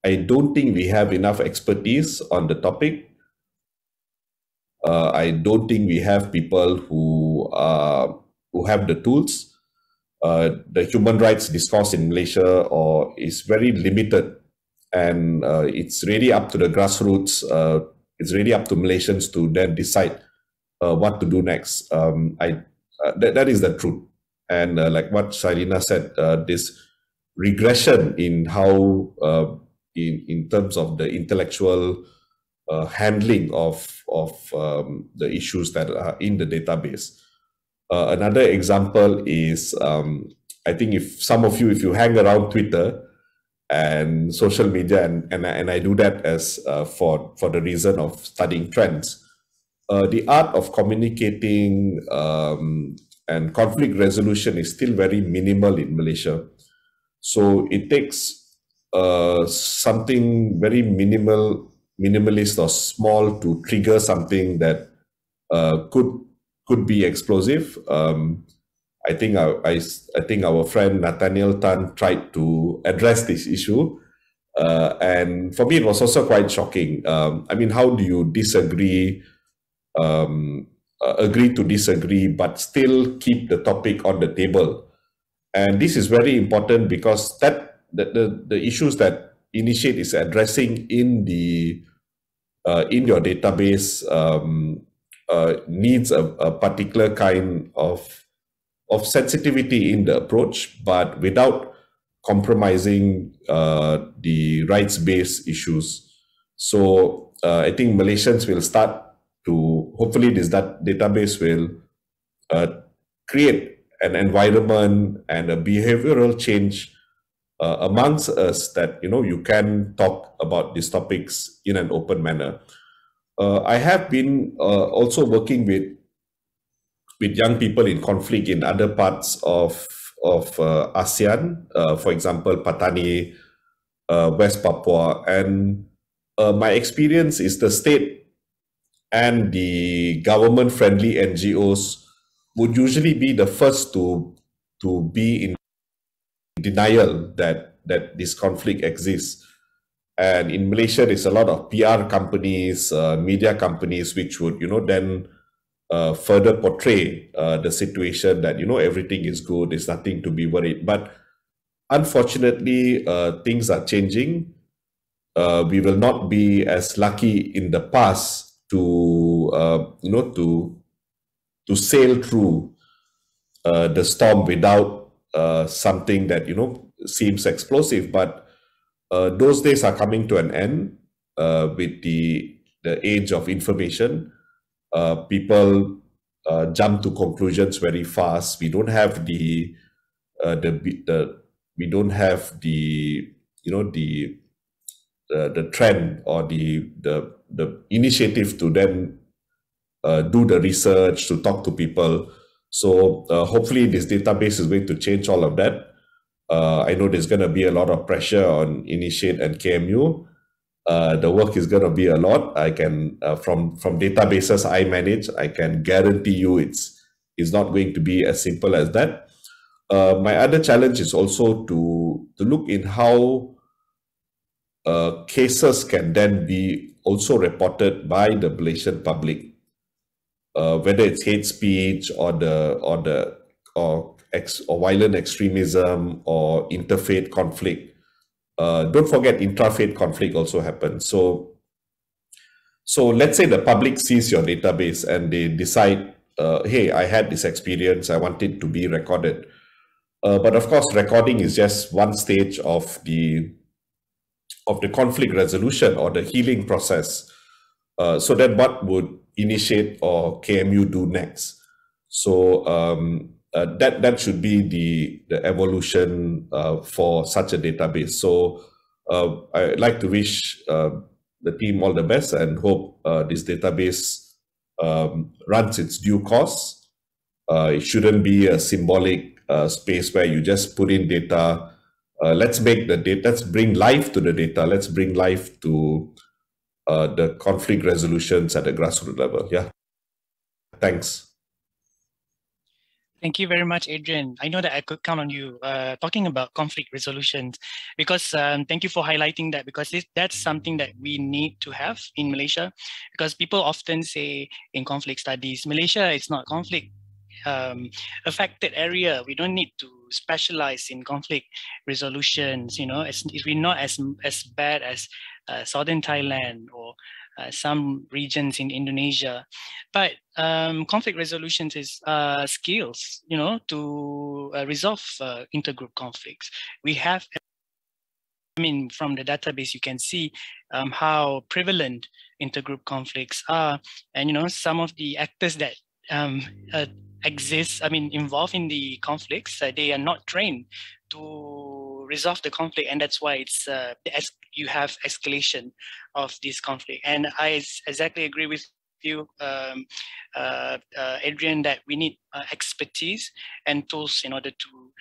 I don't think we have enough expertise on the topic. I don't think we have people who have the tools. The human rights discourse in Malaysia is very limited, and it's really up to the grassroots. It's really up to Malaysians to then decide what to do next. That is the truth. And like what Shailina said, this regression in how, in terms of the intellectual handling of the issues that are in the database. Another example is, I think if some of you, if you hang around Twitter and social media, and I do that as for the reason of studying trends, the art of communicating and conflict resolution is still very minimal in Malaysia. So it takes something very minimalist or small to trigger something that could be explosive. I think our friend Nathaniel Tan tried to address this issue, and for me it was also quite shocking. I mean, how do you disagree, agree to disagree, but still keep the topic on the table? And this is very important because the issues that INITIATE is addressing in your database needs a particular kind of sensitivity in the approach, but without compromising the rights-based issues. So I think Malaysians will start to, hopefully that database will create an environment and a behavioral change amongst us that, you can talk about these topics in an open manner. I have been also working with young people in conflict in other parts of ASEAN, for example, Patani, West Papua, and my experience is the state and the government-friendly NGOs would usually be the first to be in denial that this conflict exists. And in Malaysia, there's a lot of PR companies, media companies, which would, then further portray the situation that, everything is good, there's nothing to be worried. But unfortunately, things are changing. We will not be as lucky in the past to, to sail through the storm without something that, seems explosive. But those days are coming to an end with the age of information. People jump to conclusions very fast. We don't have the trend or the initiative to then do the research, to talk to people. So hopefully this database is going to change all of that. I know there's going to be a lot of pressure on INITIATE and KMU. The work is going to be a lot. I can, from databases I manage, I can guarantee you it's not going to be as simple as that. My other challenge is also to look in how cases can then be also reported by the Malaysian public, whether it's hate speech or violent extremism or interfaith conflict. Don't forget, intrafaith conflict also happens. So let's say the public sees your database and they decide, hey, I had this experience, I want it to be recorded. But of course, recording is just one stage of the conflict resolution or the healing process. So then what would INITIATE or KMU do next? So that should be the evolution for such a database. So I'd like to wish the team all the best and hope this database runs its due course. It shouldn't be a symbolic space where you just put in data. Let's make the data, let's bring life to the data. Let's bring life to the conflict resolutions at the grassroots level. Yeah. Thanks. Thank you very much, Adrian. I know that I could count on you talking about conflict resolutions, because thank you for highlighting that, because that's something that we need to have in Malaysia, because people often say in conflict studies, Malaysia is not conflict affected area. We don't need to specialize in conflict resolutions. We're not as bad as southern Thailand or some regions in Indonesia, but conflict resolutions is skills, to resolve intergroup conflicts. We have mean, from the database, you can see how prevalent intergroup conflicts are, and some of the actors that exist, involved in the conflicts, they are not trained to resolve the conflict, and that's why it's you have escalation of this conflict. And I exactly agree with you, Adrian, that we need expertise and tools in order to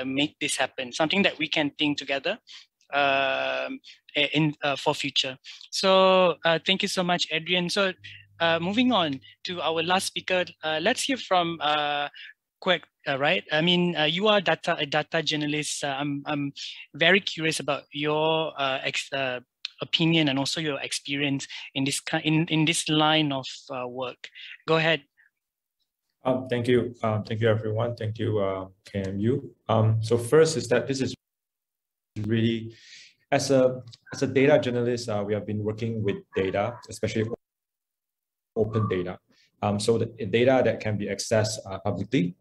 make this happen, something that we can think together for future. So thank you so much, Adrian. So moving on to our last speaker, let's hear from Quek, right? I mean, you are a data journalist. I'm very curious about your opinion and also your experience in this line of work. Go ahead. Thank you. Thank you, everyone. Thank you, KMU. So first is that this is really, as a data journalist, we have been working with data, especially open data. So the data that can be accessed publicly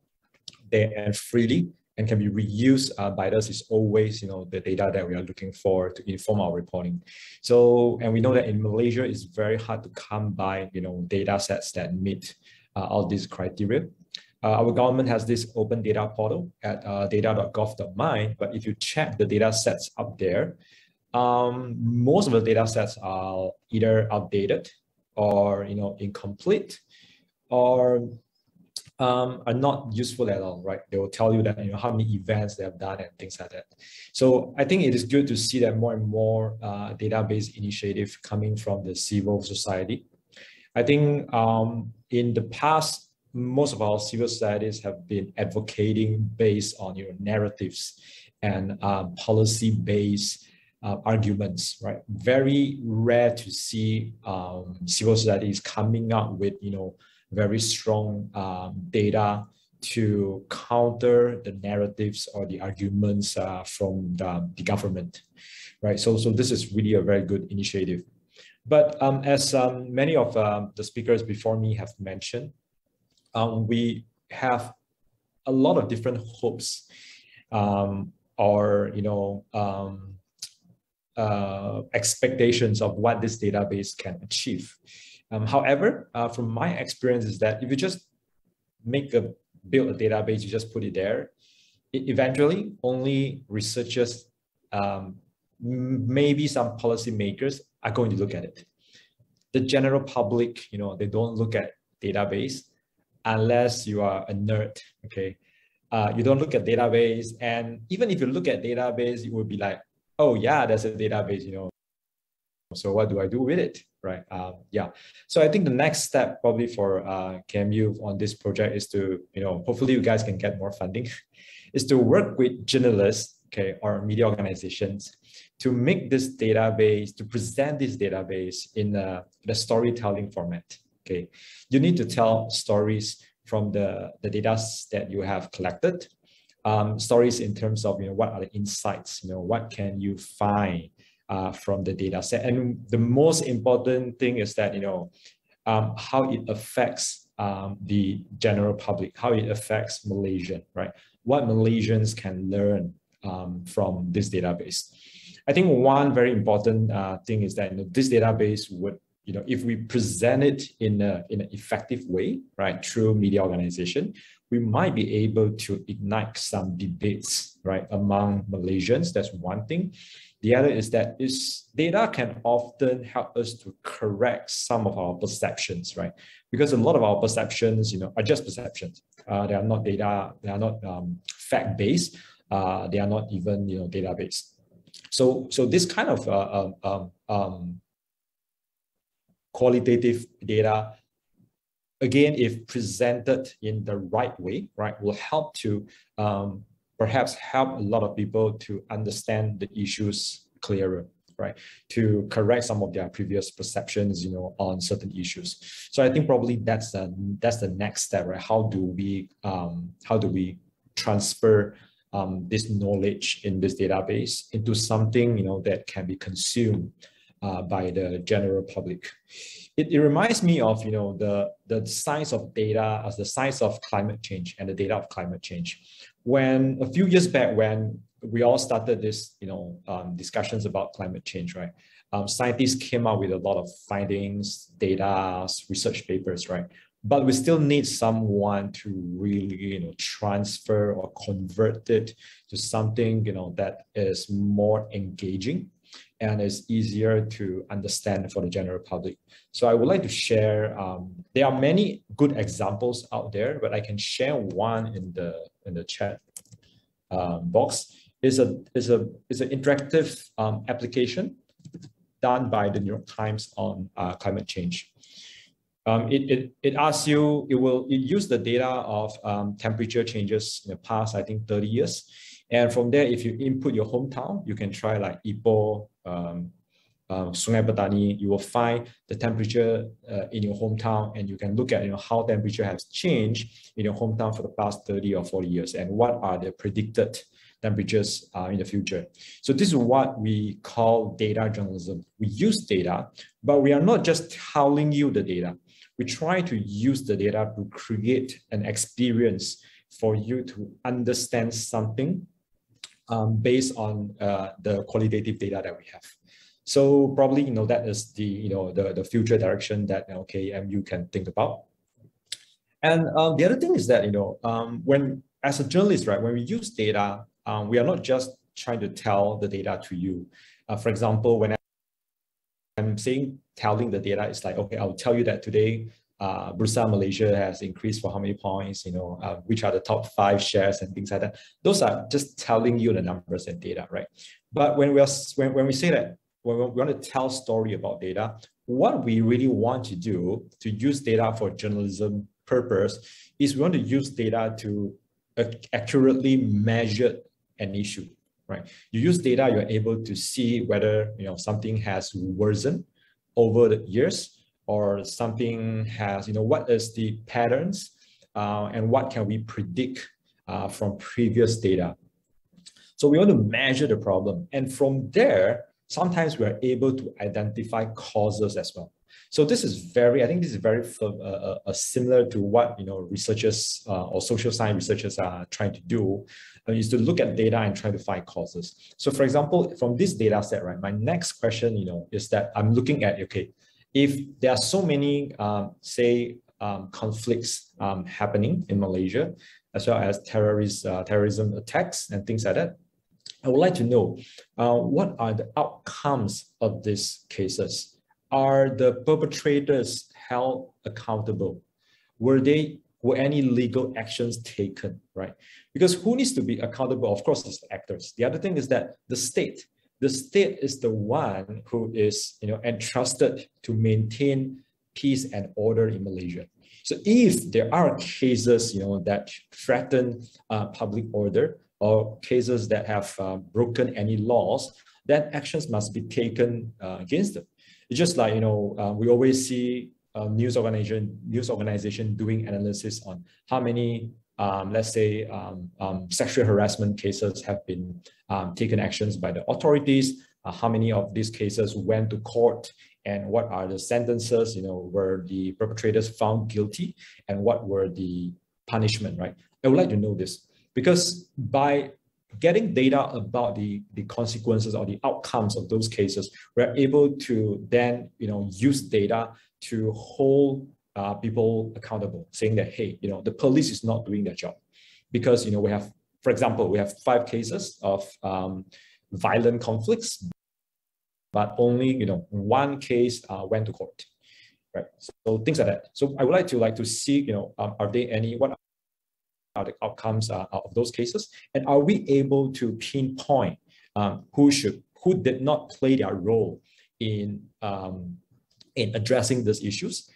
and freely and can be reused by us is always, the data that we are looking for to inform our reporting. So, and we know that in Malaysia, it's very hard to come by, data sets that meet all these criteria. Our government has this open data portal at data.gov.my, but if you check the data sets up there, most of the data sets are either outdated or incomplete, or are not useful at all, right? They will tell you that how many events they have done and things like that. So I think it is good to see that more and more database initiative coming from the civil society. I think in the past, most of our civil societies have been advocating based on narratives and policy-based arguments, right? Very rare to see civil societies coming up with very strong data to counter the narratives or the arguments from the government, right? So this is really a very good initiative. But as many of the speakers before me have mentioned, we have a lot of different hopes or expectations of what this database can achieve. However, from my experience is that if you just build a database, you just put it there, eventually only researchers, maybe some policymakers are going to look at it. The general public, they don't look at database unless you are a nerd, okay? You don't look at database, and even if you look at database, you will be like, oh yeah, there's a database, so what do I do with it, right? Yeah, so I think the next step probably for KMU on this project is to, hopefully you guys can get more funding, is to work with journalists, okay, or media organizations to make this database, to present this database in a storytelling format, okay? You need to tell stories from the data that you have collected, stories in terms of, what are the insights, what can you find from the data set. And the most important thing is that, how it affects the general public, how it affects Malaysian, right? What Malaysians can learn from this database. I think one very important thing is that this database would, if we present it in an effective way, right, through media organization, we might be able to ignite some debates, right, among Malaysians. That's one thing. The other is that data can often help us to correct some of our perceptions, right? Because a lot of our perceptions, are just perceptions. They are not data. They are not fact-based. They are not even, database. So this kind of qualitative data, again, if presented in the right way, right, will help to perhaps help a lot of people to understand the issues clearer, right, to correct some of their previous perceptions, on certain issues. So I think probably that's the next step, right? How do we transfer this knowledge in this database into something, that can be consumed by the general public. It reminds me of, the science of data as the science of climate change and the data of climate change. When a few years back, when we all started this, discussions about climate change, right? Scientists came out with a lot of findings, data, research papers, right? But we still need someone to really, transfer or convert it to something, that is more engaging and is easier to understand for the general public. So I would like to share, there are many good examples out there, but I can share one in the chat box. Is an interactive application done by the New York Times on climate change. It asks you, it use the data of temperature changes in the past, I think 30 years. And from there, if you input your hometown, you can try like Ipoh, Sungai Petani, you will find the temperature in your hometown, and you can look at how temperature has changed in your hometown for the past 30 or 40 years, and what are the predicted temperatures in the future. So this is what we call data journalism. We use data, but we are not just telling you the data. We try to use the data to create an experience for you to understand something based on the qualitative data that we have. So probably, that is the future direction that KMU can think about. And the other thing is that, when as a journalist, right, when we use data, we are not just trying to tell the data to you. For example, when I'm saying telling the data, it's like, okay, I'll tell you that today, Bursa Malaysia has increased for how many points, which are the top 5 shares and things like that. Those are just telling you the numbers and data, right? But when we say that, when we want to tell story about data, what we really want to do to use data for journalism purpose is we want to use data to accurately measure an issue, right? You use data, you're able to see whether something has worsened over the years, or something has, what is the patterns and what can we predict from previous data. So we want to measure the problem, and from there, sometimes we are able to identify causes as well. So this is I think this is very similar to what researchers or social science researchers are trying to do, is to look at data and try to find causes. So for example, from this data set, right, my next question is that I'm looking at, okay, if there are so many conflicts happening in Malaysia, as well as terrorism attacks and things like that, I would like to know what are the outcomes of these cases. Are the perpetrators held accountable? Were any legal actions taken, right? Because who needs to be accountable? Of course, it's the actors. The other thing is that the state is the one who is entrusted to maintain peace and order in Malaysia. So if there are cases that threaten public order, or cases that have broken any laws, then actions must be taken against them. It's just like, we always see news organization doing analysis on how many, let's say, sexual harassment cases have been taken actions by the authorities, how many of these cases went to court, and what are the sentences, were the perpetrators found guilty, and what were the punishment, right? I would like to know this, because by getting data about the consequences or the outcomes of those cases, we're able to then use data to hold people accountable, saying that, hey, the police is not doing their job, because we have, for example, we have 5 cases of violent conflicts, but only 1 case went to court, right? So things like that. So I would like to see are there any, what are the outcomes of those cases, and are we able to pinpoint who did not play their role in addressing these issues?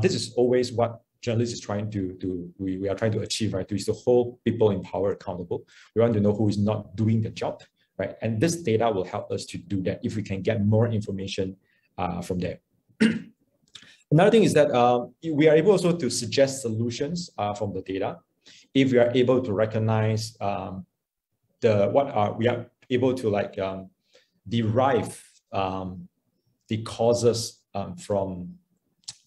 This is always what journalists is trying to we are trying to achieve, right? Is to hold people in power accountable. We want to know who is not doing the job, right? And this data will help us to do that if we can get more information from there. Another thing is that we are able also to suggest solutions from the data. If we are able to recognize we are able to derive the causes from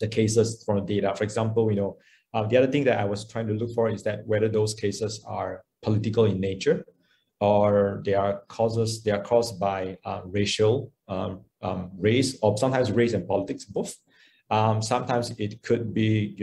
the cases from the data. For example, the other thing that I was trying to look for is that whether those cases are political in nature, or they are caused by racial, race, or sometimes race and politics, both. Sometimes it could be,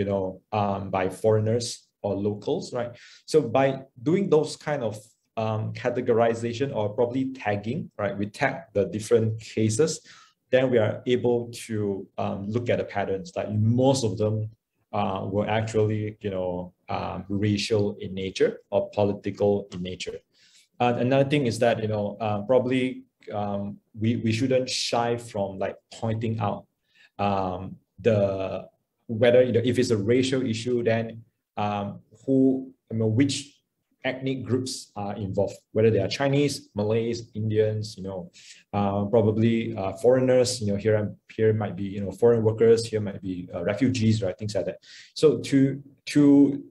by foreigners or locals, right? So by doing those kind of categorization or probably tagging, right? We tag the different cases, then we are able to look at the patterns. Like most of them were actually, racial in nature or political in nature. Another thing is that, probably we shouldn't shy from like pointing out whether, if it's a racial issue, then which ethnic groups are involved, whether they are Chinese, Malays, Indians, probably foreigners, here might be, foreign workers, here might be refugees, right? Things like that. So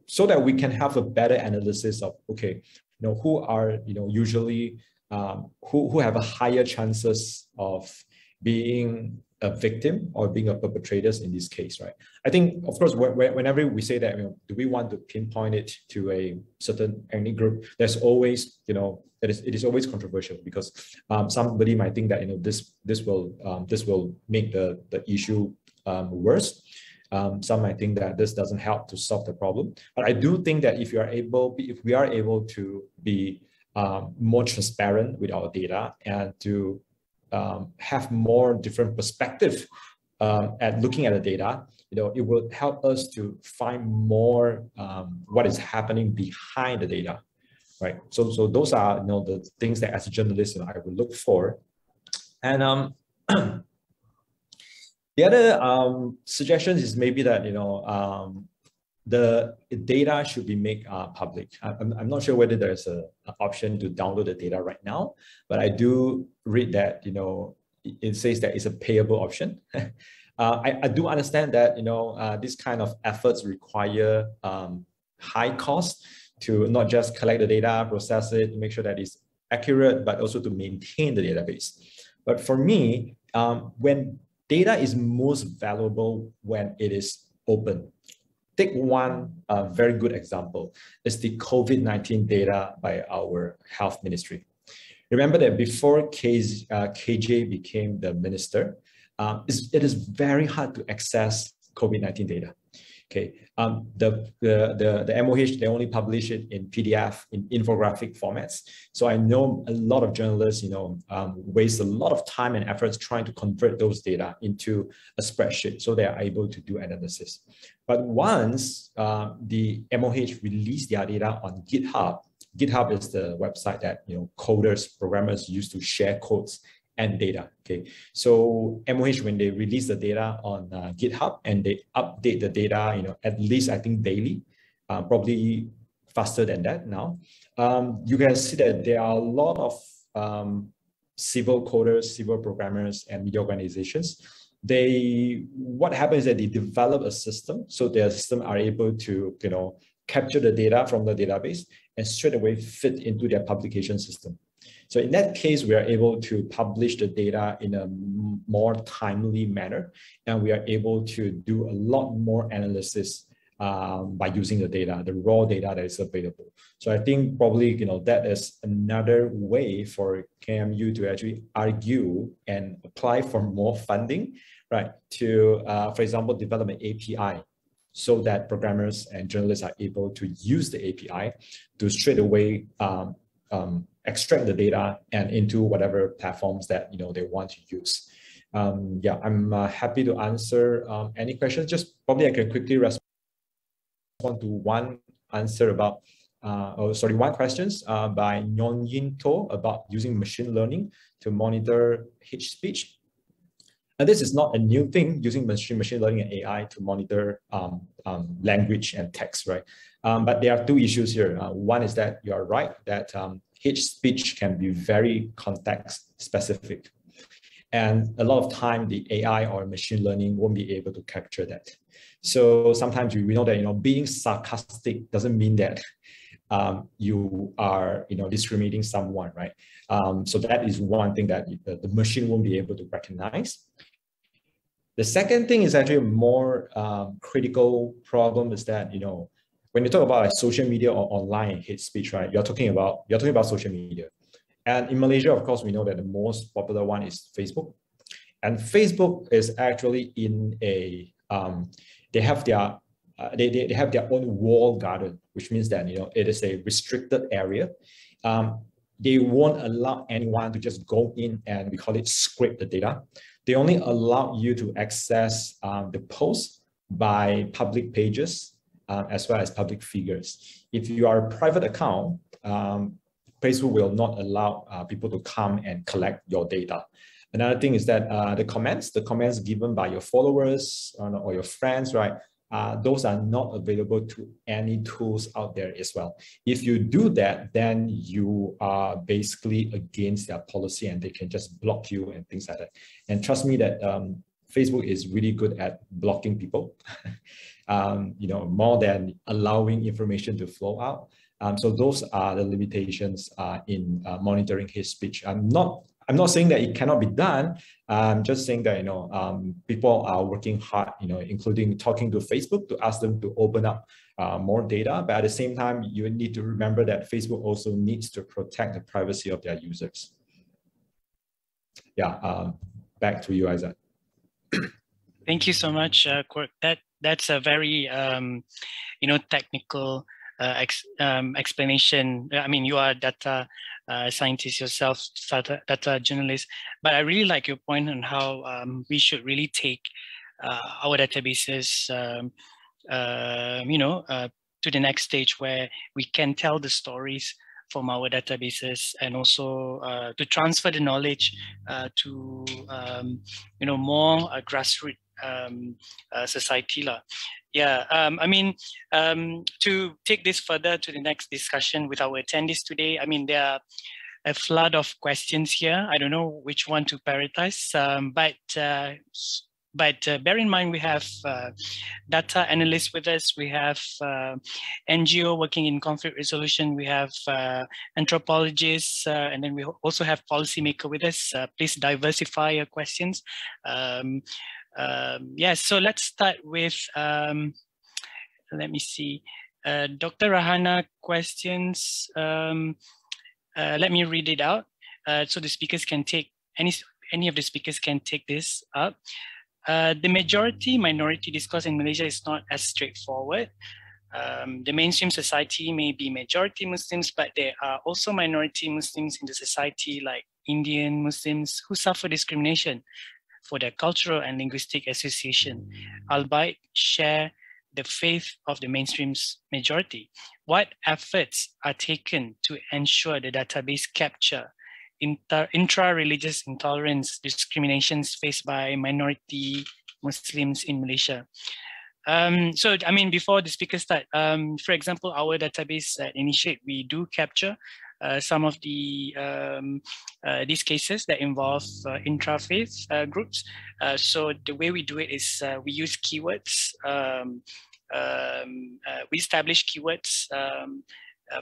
so that we can have a better analysis of, okay, who are, usually who have a higher chances of being a victim or being a perpetrator in this case, right? I think, of course, whenever we say that, do we want to pinpoint it to a certain ethnic group? There's always, it is always controversial, because somebody might think that this will make the issue worse. Some might think that this doesn't help to solve the problem. But I do think that if we are able to be more transparent with our data and to have more different perspective at looking at the data, it will help us to find more what is happening behind the data, right? So those are the things that as a journalist I would look for. And the other suggestions is maybe that the data should be made public. I'm not sure whether there's an option to download the data right now, but I do read that it says that it's a payable option. I do understand that this kind of efforts require high cost to not just collect the data, process it, make sure that it's accurate, but also to maintain the database. But for me, when data is most valuable when it is open. Take one very good example. It's the COVID-19 data by our health ministry. Remember that before KJ became the minister, it is very hard to access COVID-19 data. Okay, the MOH, they only publish it in PDF, in infographic formats. So I know a lot of journalists, waste a lot of time and efforts trying to convert those data into a spreadsheet so they are able to do analysis. But once the MOH released their data on GitHub, GitHub is the website that coders, programmers use to share codes and data. Okay, so MOH, when they release the data on GitHub and they update the data, at least I think daily, probably faster than that now, you can see that there are a lot of civil coders, civil programmers, and media organizations. What happens is that they develop a system, so their system are able to capture the data from the database and straight away fit into their publication system. So in that case, we are able to publish the data in a more timely manner, and we are able to do a lot more analysis by using the data, the raw data that is available. So I think probably that is another way for KMU to actually argue and apply for more funding, right? To, for example, develop an API so that programmers and journalists are able to use the API to straight away extract the data and into whatever platforms that they want to use. Yeah, I'm happy to answer any questions. Just probably I can quickly respond to one answer about, one questions by Nyon Yin To about using machine learning to monitor hate speech. And this is not a new thing, using machine learning and AI to monitor language and text, right? But there are two issues here. One is that you are right that hate speech can be very context specific. And a lot of time the AI or machine learning won't be able to capture that. So sometimes we know that being sarcastic doesn't mean that you are discriminating someone, right? So that is one thing that the machine won't be able to recognize. The second thing is actually a more critical problem is that when you talk about social media or online hate speech, right? You're talking about social media. And in Malaysia, of course, we know that the most popular one is Facebook. And Facebook is actually in a, they have their own walled garden, which means that, you know, it is a restricted area. They won't allow anyone to just go in and we call it scrape the data. They only allow you to access the post by public pages as well as public figures. If you are a private account, Facebook will not allow people to come and collect your data. Another thing is that the comments given by your followers or your friends, right? Those are not available to any tools out there as well. If you do that, then you are basically against their policy and they can just block you and things like that. And trust me that Facebook is really good at blocking people, you know, more than allowing information to flow out. So those are the limitations in monitoring hate speech. I'm not saying that it cannot be done. I'm just saying that, you know, people are working hard, you know, including talking to Facebook to ask them to open up more data. But at the same time, you need to remember that Facebook also needs to protect the privacy of their users. Yeah, back to you, Isaac. Thank you so much, Quirk. That's a very, you know, technical explanation. I mean, you are data scientist yourself, data journalist, but I really like your point on how we should really take our databases, you know, to the next stage where we can tell the stories from our databases and also to transfer the knowledge to, you know, more grassroots society lah. Yeah, I mean, to take this further to the next discussion with our attendees today, I mean, there are a flood of questions here. I don't know which one to prioritize, but bear in mind we have data analysts with us, we have NGO working in conflict resolution, we have anthropologists, and then we also have policymaker with us. Please diversify your questions. Yes, so let's start with, let me see, Dr. Rahana questions. Let me read it out so the speakers can take, any of the speakers can take this up. The majority-minority discourse in Malaysia is not as straightforward. The mainstream society may be majority Muslims, but there are also minority Muslims in the society like Indian Muslims who suffer discrimination for their cultural and linguistic association, albeit share the faith of the mainstream's majority. What efforts are taken to ensure the database capture intra-religious intolerance discriminations faced by minority Muslims in Malaysia? So, I mean, before the speakers start, for example, our database at INITIATE, we do capture some of the these cases that involve intra-faith groups. So the way we do it is we use keywords. We establish keywords.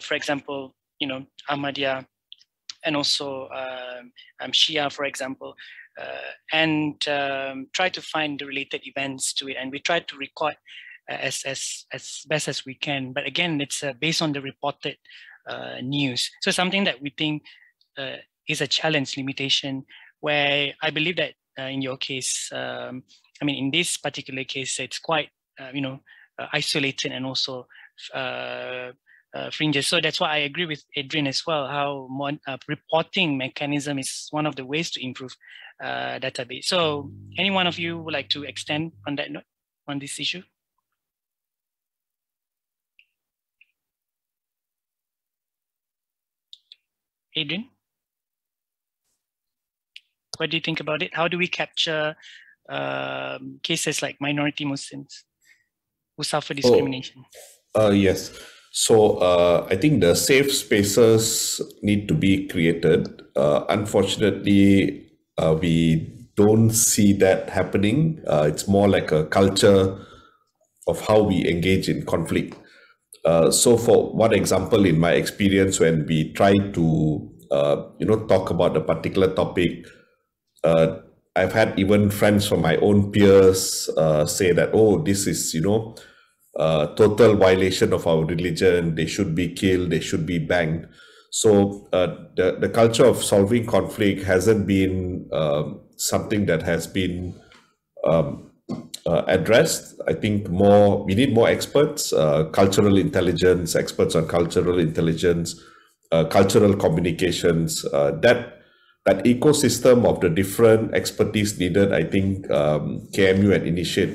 For example, you know, Ahmadiyya, and also Shia, for example, and try to find the related events to it, and we try to record as best as we can. But again, it's based on the reported news. So something that we think is a challenge limitation, where I believe that in your case, I mean, in this particular case, it's quite, you know, isolated and also fringes. So that's why I agree with Adrian as well, how reporting mechanism is one of the ways to improve database. So any one of you would like to extend on that note, on this issue? Adrian, what do you think about it? How do we capture cases like minority Muslims who suffer discrimination? Yes. So I think the safe spaces need to be created. Unfortunately, we don't see that happening. It's more like a culture of how we engage in conflict. So for one example, in my experience, when we try to talk about a particular topic, I've had even friends from my own peers say that, oh, this is, total violation of our religion. They should be killed. They should be banged. So the culture of solving conflict hasn't been something that has been addressed. I think we need more experts, cultural intelligence, experts on cultural intelligence, cultural communications, that ecosystem of the different expertise needed. I think KMU and Initiate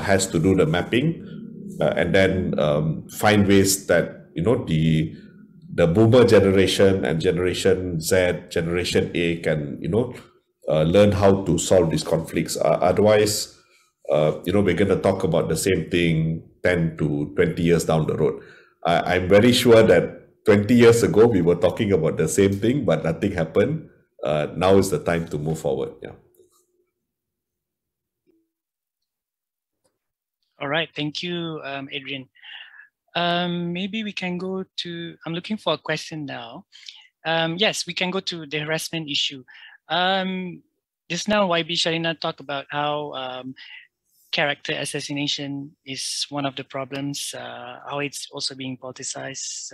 has to do the mapping and then find ways that, you know, the boomer generation and Generation Z, Generation A can, you know, learn how to solve these conflicts. Otherwise, you know, we're going to talk about the same thing 10 to 20 years down the road. I'm very sure that 20 years ago, we were talking about the same thing, but nothing happened. Now is the time to move forward. Yeah. All right. Thank you, Adrian. Maybe we can go to, I'm looking for a question now. Yes, we can go to the harassment issue. Just now, YB Sharina talked about how character assassination is one of the problems, how it's also being politicized.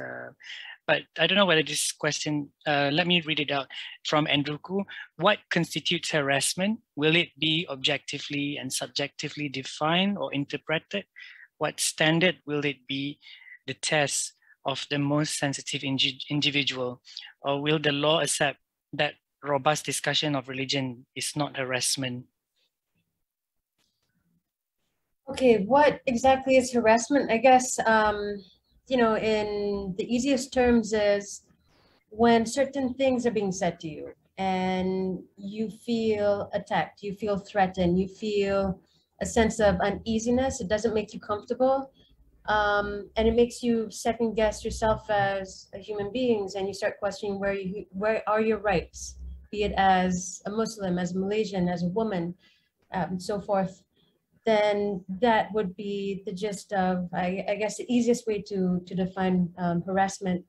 But I don't know whether this question, let me read it out from Andruku. What constitutes harassment? Will it be objectively and subjectively defined or interpreted? What standard will it be the test of the most sensitive individual? Or will the law accept that robust discussion of religion is not harassment? Okay, what exactly is harassment? I guess, you know, in the easiest terms is when certain things are being said to you and you feel attacked, you feel threatened, you feel a sense of uneasiness, it doesn't make you comfortable, and it makes you second guess yourself as a human beings, and you start questioning where are your rights, be it as a Muslim, as a Malaysian, as a woman, and so forth. Then that would be the gist of, I guess, the easiest way to define harassment.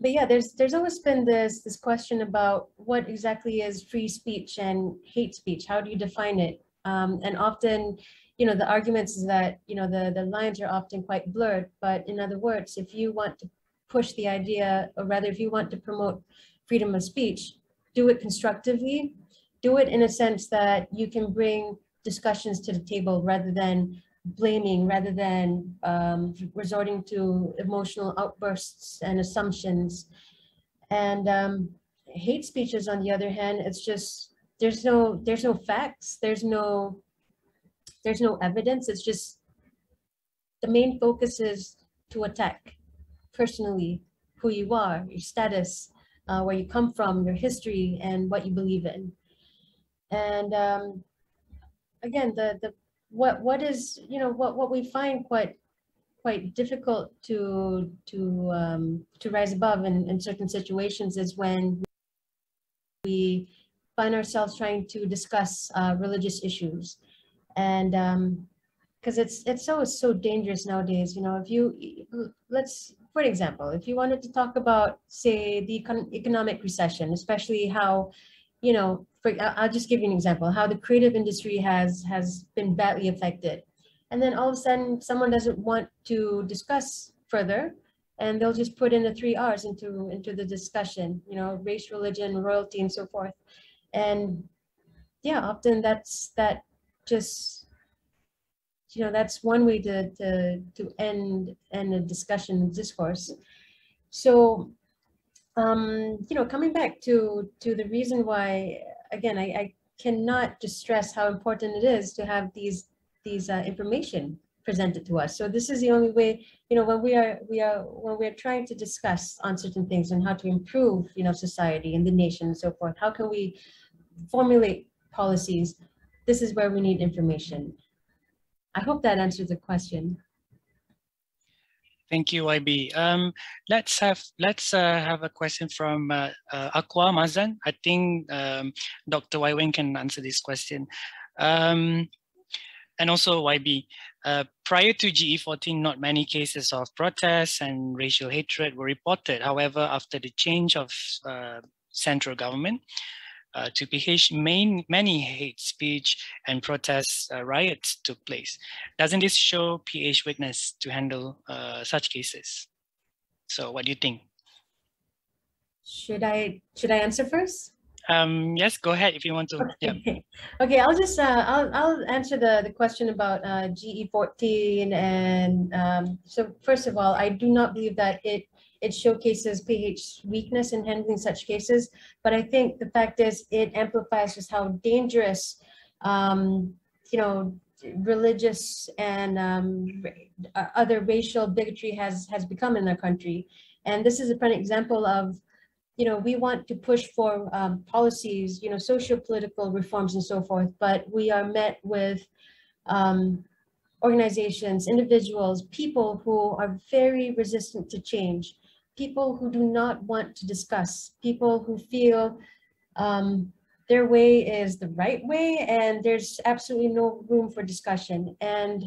But yeah, there's always been this question about what exactly is free speech and hate speech. How do you define it? And often, you know, the arguments is that, you know, the lines are often quite blurred. But in other words, if you want to push the idea, or rather, if you want to promote freedom of speech, do it constructively. Do it in a sense that you can bring discussions to the table rather than blaming, rather than resorting to emotional outbursts and assumptions. And hate speeches, on the other hand, it's just, there's no facts, there's no evidence. It's just the main focus is to attack personally who you are, your status, where you come from, your history, and what you believe in. And again, what is, you know, what we find quite difficult to rise above in certain situations is when we find ourselves trying to discuss religious issues, and because it's so dangerous nowadays. You know, if you, let's, for example, if you wanted to talk about, say, the economic recession, especially how, you know, I'll just give you an example, how the creative industry has been badly affected. And then all of a sudden, someone doesn't want to discuss further, and they'll just put in the 3 R's into the discussion, you know, race, religion, royalty, and so forth. And yeah, often that's just, you know, that's one way to end a discussion discourse. So, you know, coming back to the reason why, again, I cannot just stress how important it is to have these information presented to us. So this is the only way, you know, when we are trying to discuss on certain things and how to improve, you know, society and the nation and so forth, how can we formulate policies? This is where we need information. I hope that answers the question. Thank you, YB. Let's have a question from Aqua Mazan. I think Dr. Wai Wen can answer this question. And also YB, prior to GE14, not many cases of protests and racial hatred were reported. However, after the change of central government to PH, many hate speech and protest riots took place. Doesn't this show PH weakness to handle such cases? So what do you think? Should I answer first? Yes, go ahead if you want to. Okay. Yeah. Okay, I'll just I'll answer the question about GE14, and so first of all, I do not believe that it showcases PH's weakness in handling such cases, but I think the fact is it amplifies just how dangerous you know, religious and other racial bigotry has become in our country. And this is a prime example of, you know, we want to push for policies, you know, socio-political reforms and so forth, but we are met with organizations, individuals, people who are very resistant to change, people who do not want to discuss, people who feel their way is the right way and there's absolutely no room for discussion. And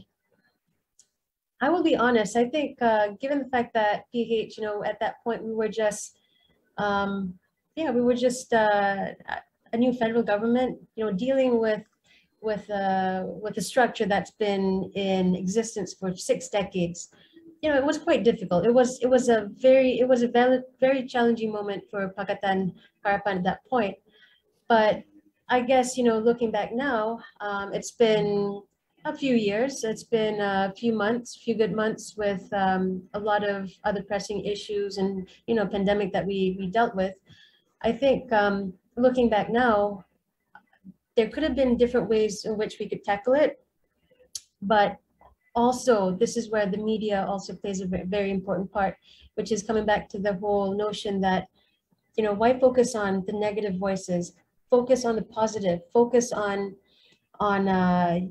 I will be honest, I think given the fact that PH, you know, at that point we were just, we were just a new federal government, you know, dealing with a structure that's been in existence for 6 decades. You know, it was quite difficult. It was a very challenging moment for Pakatan Harapan at that point. But I guess, you know, looking back now, it's been a few years. It's been a few months, few good months with a lot of other pressing issues and, you know, pandemic that we dealt with. I think looking back now, there could have been different ways in which we could tackle it, but also this is where the media also plays a very important part, which is coming back to the whole notion that, you know, why focus on the negative voices, focus on the positive, focus on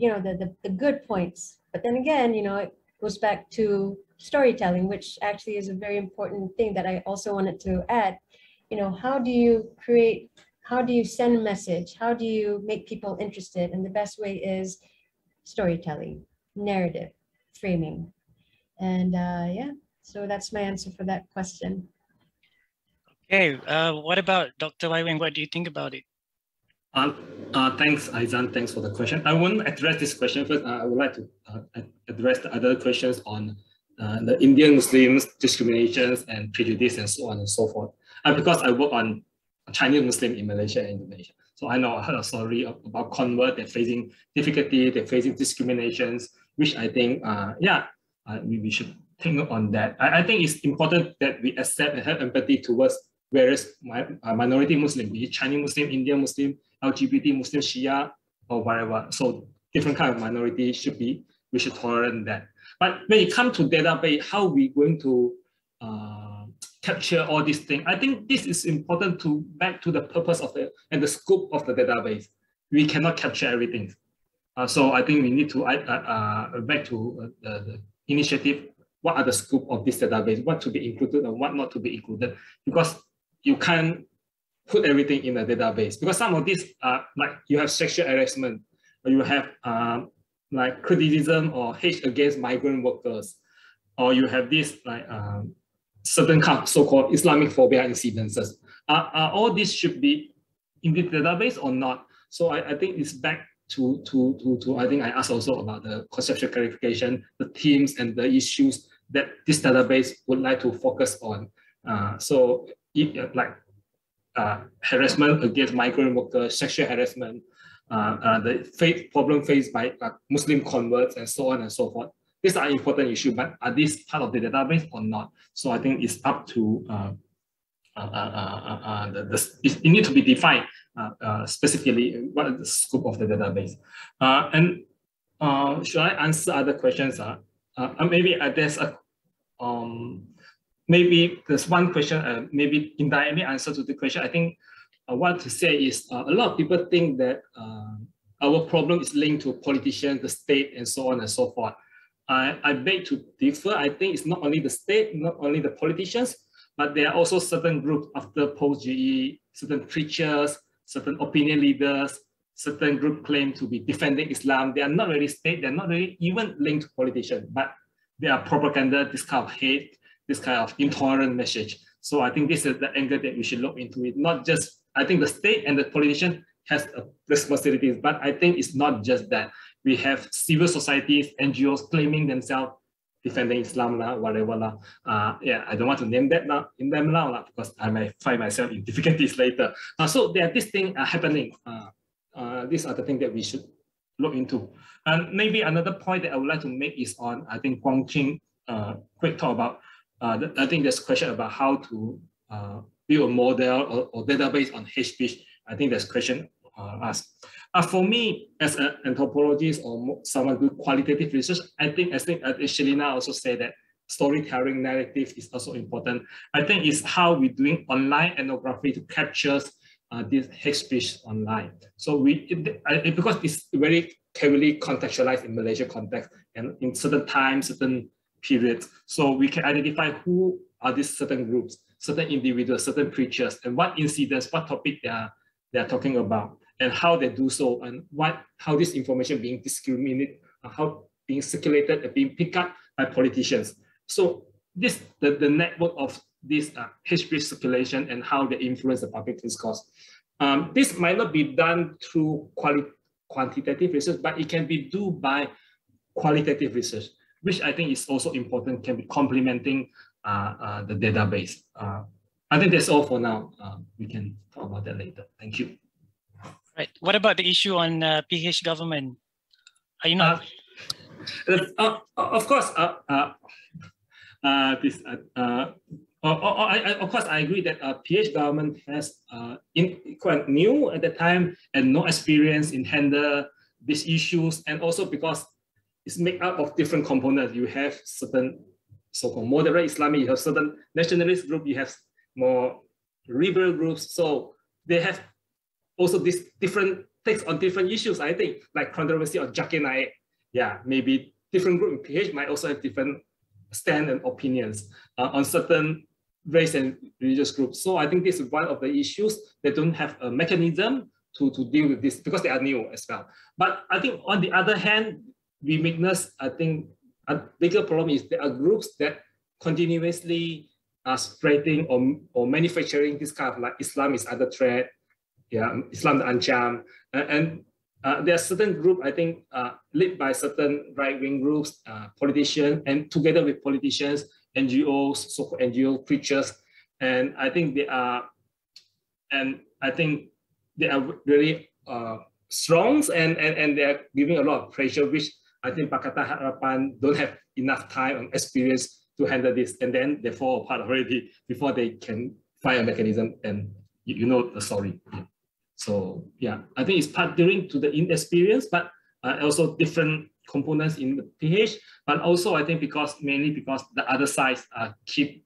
you know, the good points. But then again, you know, it goes back to storytelling, which actually is a very important thing that I also wanted to add. You know, how do you send a message? How do you make people interested? And the best way is storytelling, narrative, framing. And yeah, so that's my answer for that question. Okay, what about Dr. Wai Weng? What do you think about it? Thanks, Aizan. Thanks for the question. I won't address this question first. I would like to address the other questions on the Indian Muslims, discriminations and prejudice and so on and so forth. Because I work on Chinese Muslim in Malaysia and Indonesia. So I know I heard a story about convert, they're facing difficulty, they're facing discriminations, which I think, we should take note on that. I think it's important that we accept and have empathy towards various minority Muslim, be it Chinese Muslim, Indian Muslim, LGBT Muslim, Shia, or whatever. So different kind of minority we should tolerate that. But when it comes to database, how are we going to capture all these things? I think this is important to back to the purpose of and the scope of the database. We cannot capture everything. So I think we need to back to the initiative. What are the scope of this database? What to be included and what not to be included? Because you can't put everything in a database, because some of these are like you have sexual harassment, or you have like criticism or hate against migrant workers, or you have this like certain kind of so-called Islamic phobia incidences. All these should be in the database or not? So I think it's back to I think I asked also about the conceptual clarification, the themes and the issues that this database would like to focus on. So harassment against migrant workers, sexual harassment, the problem faced by Muslim converts and so on and so forth. These are important issues, but are these part of the database or not? So I think it's up to, it need to be defined specifically what is the scope of the database. And should I answer other questions? Maybe there's one question, maybe indirectly answer to the question. I think I want to say is a lot of people think that our problem is linked to politicians, the state, and so on and so forth. I beg to differ. I think it's not only the state, not only the politicians, but there are also certain groups after post-GE, certain preachers, certain opinion leaders, certain group claim to be defending Islam. They are not really state, they're not really even linked to politicians, but they are propaganda, this kind of hate, this kind of intolerant message. So I think this is the angle that we should look into it. Not just, I think the state and the politician has a responsibility, but I think it's not just that. We have civil societies, NGOs claiming themselves defending Islam whatever yeah, I don't want to name them now because I may find myself in difficulties later. So there are these things happening. These are the things that we should look into. And maybe another point that I would like to make is on, I think Guang Qing quick talk about, I think there's a question about how to build a model or database on hate speech. I think there's a question asked. For me, as an anthropologist or someone who do qualitative research, I think as Shelina also said that storytelling narrative is also important. I think it's how we're doing online ethnography to capture this hate speech online. So because it's very heavily contextualized in Malaysia context and in certain times, certain periods. So we can identify who are these certain groups, certain individuals, certain preachers, and what incidents, what topic they are talking about, and how they do so, and how this information being discriminated, how being circulated and being picked up by politicians. So the network of this hate speech circulation and how they influence the public discourse. This might not be done through quantitative research, but it can be done by qualitative research, which I think is also important, can be complementing the database. I think that's all for now. We can talk about that later. Thank you. Right. What about the issue on PH government? Are you not? Of course, of course, I agree that PH government has quite new at the time and no experience in handle these issues, and also because it's made up of different components. You have certain so-called moderate Islamic, you have certain nationalist group, you have more liberal groups. So they have also these different takes on different issues, I think, like controversy of Zakir Naik. Yeah, maybe different group in PH might also have different stand and opinions on certain race and religious groups. So I think this is one of the issues. They don't have a mechanism to deal with this because they are new as well. But I think on the other hand, we witness, I think, a bigger problem is there are groups that continuously are spreading or manufacturing this kind of like Islam is under threat, yeah, Islam Ancam, and there are certain groups, I think, led by certain right-wing groups, politicians, and together with politicians, NGOs, so-called NGO preachers, and I think they are, very strong, and they are giving a lot of pressure, which I think Pakatan Harapan don't have enough time and experience to handle this, and then they fall apart already before they can find a mechanism, and you know the story. So yeah, I think it's part during to the inexperience, but also different components in the PH, but also I think mainly because the other sides keep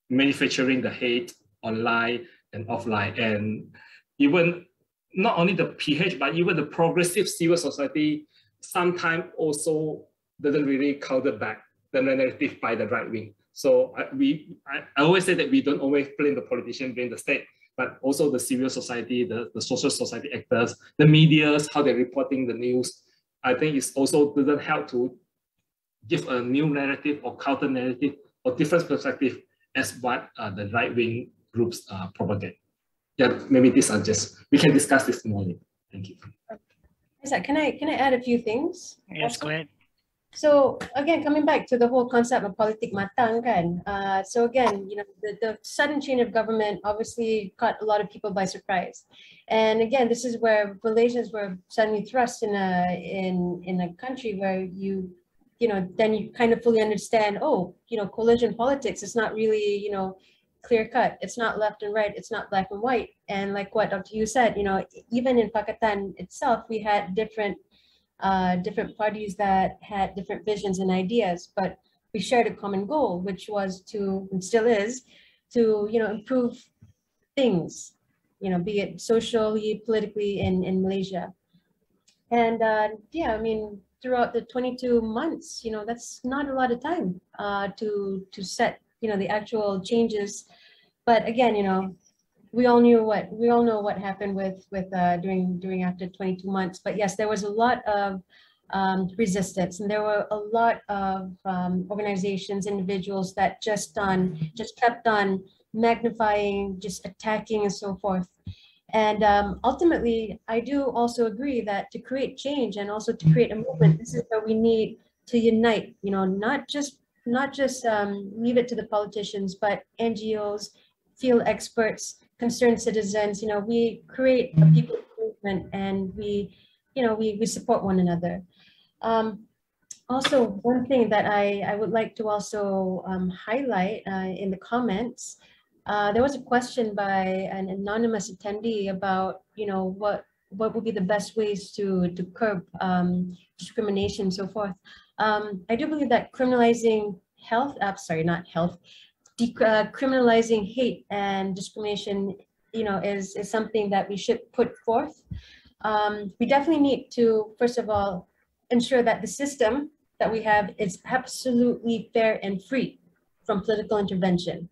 manufacturing the hate online and offline, and even not only the PH, but even the progressive civil society sometimes also doesn't really counter back the narrative by the right wing. So I always say that we don't always blame the politician, blame the state, but also the civil society, the social society actors, the medias, how they're reporting the news. I think it also doesn't help to give a new narrative or counter narrative or different perspective as what the right-wing groups propagate. Yeah, maybe these are we can discuss this more later. Thank you. Can I add a few things? Yes, go ahead. So again, coming back to the whole concept of politik matang kan. So again, you know, the sudden change of government obviously caught a lot of people by surprise. And again, this is where Malaysians were suddenly thrust in a country where you know, then you kind of fully understand, oh, you know, coalition politics is not really, you know, clear cut. It's not left and right. It's not black and white. And like what Dr. Yu said, you know, even in Pakatan itself, we had different parties that had different visions and ideas, but we shared a common goal, which was to, and still is, to, you know, improve things, you know, be it socially, politically in Malaysia. And yeah, I mean, throughout the 22 months, you know, that's not a lot of time to set, you know, the actual changes. But again, you know, we all know what happened with during after 22 months. But yes, there was a lot of resistance, and there were a lot of organizations, individuals that just kept on magnifying, just attacking and so forth. And ultimately, I do also agree that to create change and also to create a movement, this is where we need to unite, you know, not just not just leave it to the politicians, but NGOs, field experts, concerned citizens. We create a people's movement, and we support one another. Also, one thing that I would like to also highlight in the comments, there was a question by an anonymous attendee about, what would be the best ways to curb discrimination and so forth. I do believe that criminalizing criminalizing hate and discrimination, is something that we should put forth. We definitely need to, first of all, ensure that the system that we have is absolutely fair and free from political intervention.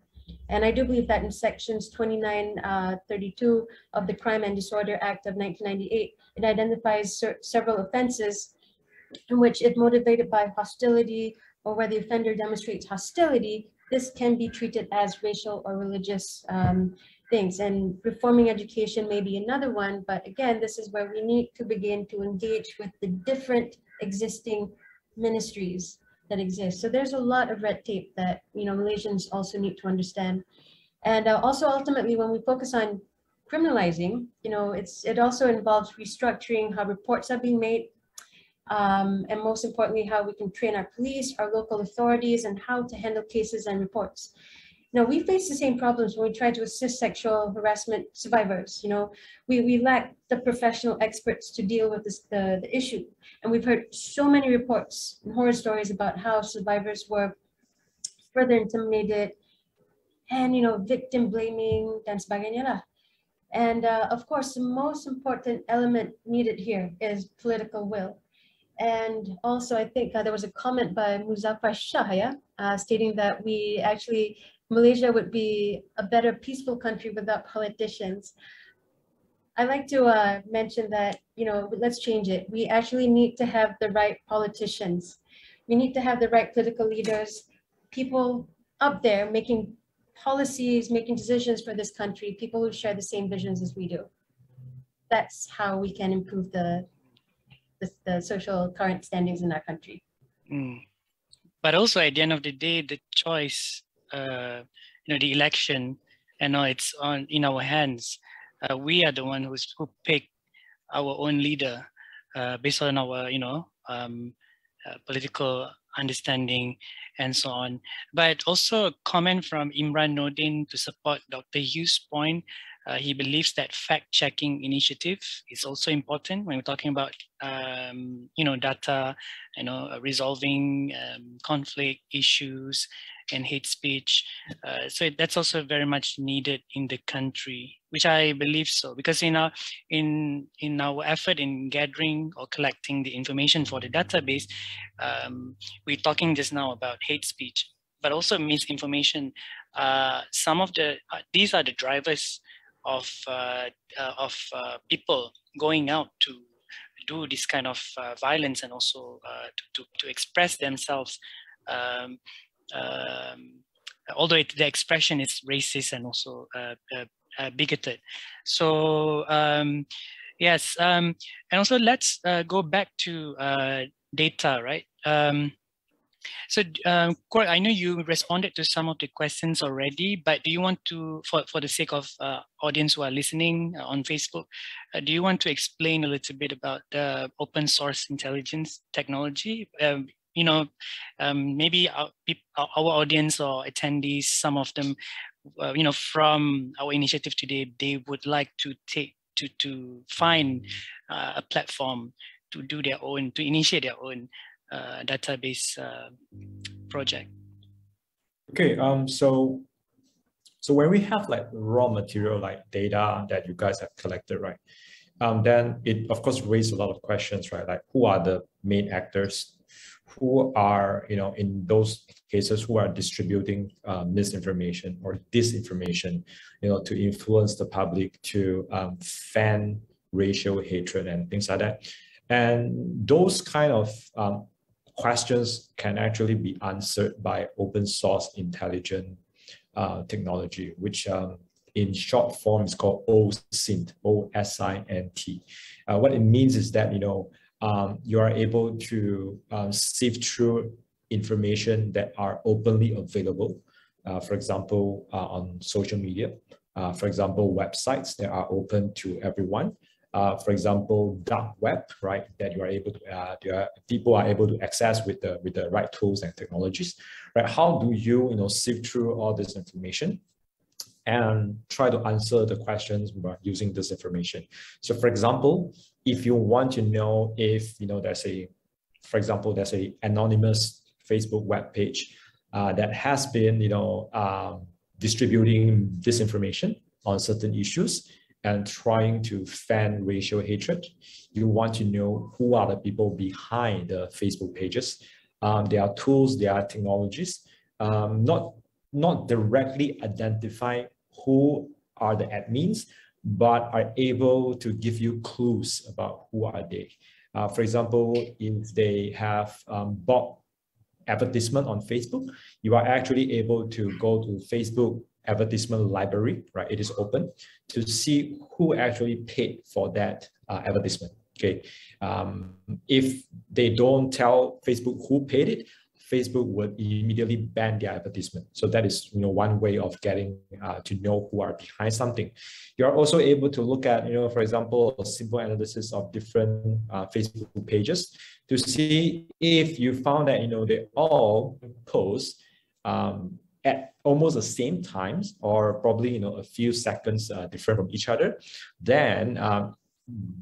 And I do believe that in sections 2932 of the Crime and Disorder Act of 1998, it identifies several offenses in which, if motivated by hostility or where the offender demonstrates hostility, this can be treated as racial or religious things. And reforming education may be another one, but again, this is where we need to begin to engage with the different existing ministries that exist. So there's a lot of red tape that Malaysians also need to understand. And also ultimately, when we focus on criminalizing, it also involves restructuring how reports are being made, and most importantly, how we can train our police, our local authorities, and how to handle cases and reports. We face the same problems when we try to assist sexual harassment survivors. We lack the professional experts to deal with the issue. And we've heard so many reports and horror stories about how survivors were further intimidated and, victim blaming dan sebagainya lah. And of course, the most important element needed here is political will. And also, I think there was a comment by Muzaffar Shah, stating that Malaysia would be a better peaceful country without politicians. I like to mention that, let's change it. We actually need to have the right politicians. We need to have the right political leaders, people up there making policies, making decisions for this country, people who share the same visions as we do. That's how we can improve the social current standings in our country. But also at the end of the day, the choice, the election, it's in our hands. We are the one who pick our own leader based on our political understanding and so on. But also a comment from Imran Nordin to support Dr. Hughes' point. He believes that fact-checking initiative is also important when we're talking about, data, resolving conflict issues and hate speech. So that's also very much needed in the country, which I believe so, because in our effort in gathering or collecting the information for the database, we're talking just now about hate speech, but also misinformation. These are the drivers of people going out to do this kind of violence, and also to express themselves, although the expression is racist and also bigoted. So yes, and also let's go back to data, right? So, Cor, I know you responded to some of the questions already, but do you want to, for the sake of audience who are listening on Facebook, do you want to explain a little bit about the open source intelligence technology? Maybe our audience or attendees, some of them, from our initiative today, they would like to find a platform to do their own, to initiate their own database project. Okay, so when we have like raw material like data that you guys have collected, right? Then it of course raises a lot of questions, right? Like who are the main actors? Who are, in those cases, who are distributing misinformation or disinformation, to influence the public, to fan racial hatred and things like that. And those kind of questions can actually be answered by open source intelligent technology, which in short form is called OSINT, O-S-I-N-T. What it means is that, you are able to sift through information that are openly available. For example, on social media, for example, websites that are open to everyone. For example, dark web, right? That you are able to, people are able to access with the right tools and technologies, right? How do you, sift through all this information and try to answer the questions by using this information? So, for example, if you want to know if there's a anonymous Facebook web page that has been distributing disinformation on certain issues and trying to fan racial hatred, you want to know who are the people behind the Facebook pages. There are tools, there are technologies, not directly identify who are the admins, but are able to give you clues about who are they. For example, if they have bought advertisement on Facebook, you are actually able to go to Facebook advertisement library, right? It is open to see who actually paid for that advertisement. Okay, if they don't tell Facebook who paid it, Facebook would immediately ban their advertisement. So that is one way of getting to know who are behind something. You are also able to look at, for example, a simple analysis of different Facebook pages to see if you found that they all post at almost the same times, or probably a few seconds different from each other. Then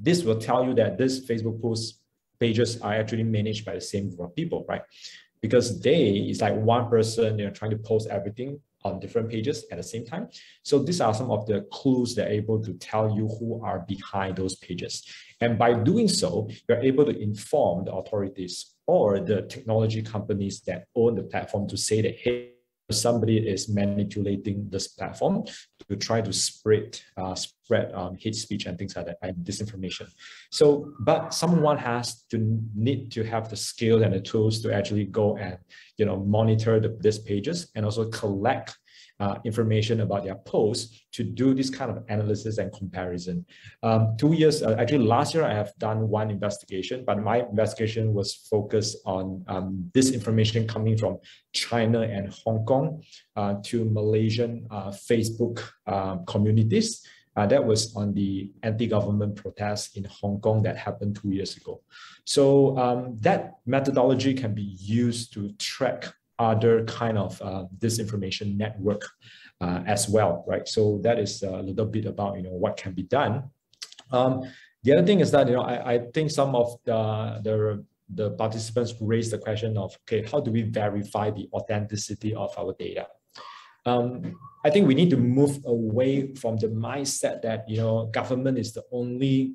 this will tell you that this Facebook post pages are actually managed by the same group of people, right? Because it's like one person trying to post everything on different pages at the same time. So these are some of the clues that are able to tell you who are behind those pages. And by doing so, you're able to inform the authorities or the technology companies that own the platform to say that, hey, somebody is manipulating this platform to try to spread hate speech and things like that, and disinformation. So, but someone has to need to have the skills and the tools to actually go and monitor these pages and also collect information about their posts to do this kind of analysis and comparison. 2 years, actually last year I have done one investigation, but my investigation was focused on this information coming from China and Hong Kong to Malaysian Facebook communities. That was on the anti-government protests in Hong Kong that happened 2 years ago. So that methodology can be used to track other kind of disinformation network as well, right? So that is a little bit about what can be done. The other thing is that I think some of the participants raised the question of, okay, how do we verify the authenticity of our data? I think we need to move away from the mindset that government is the only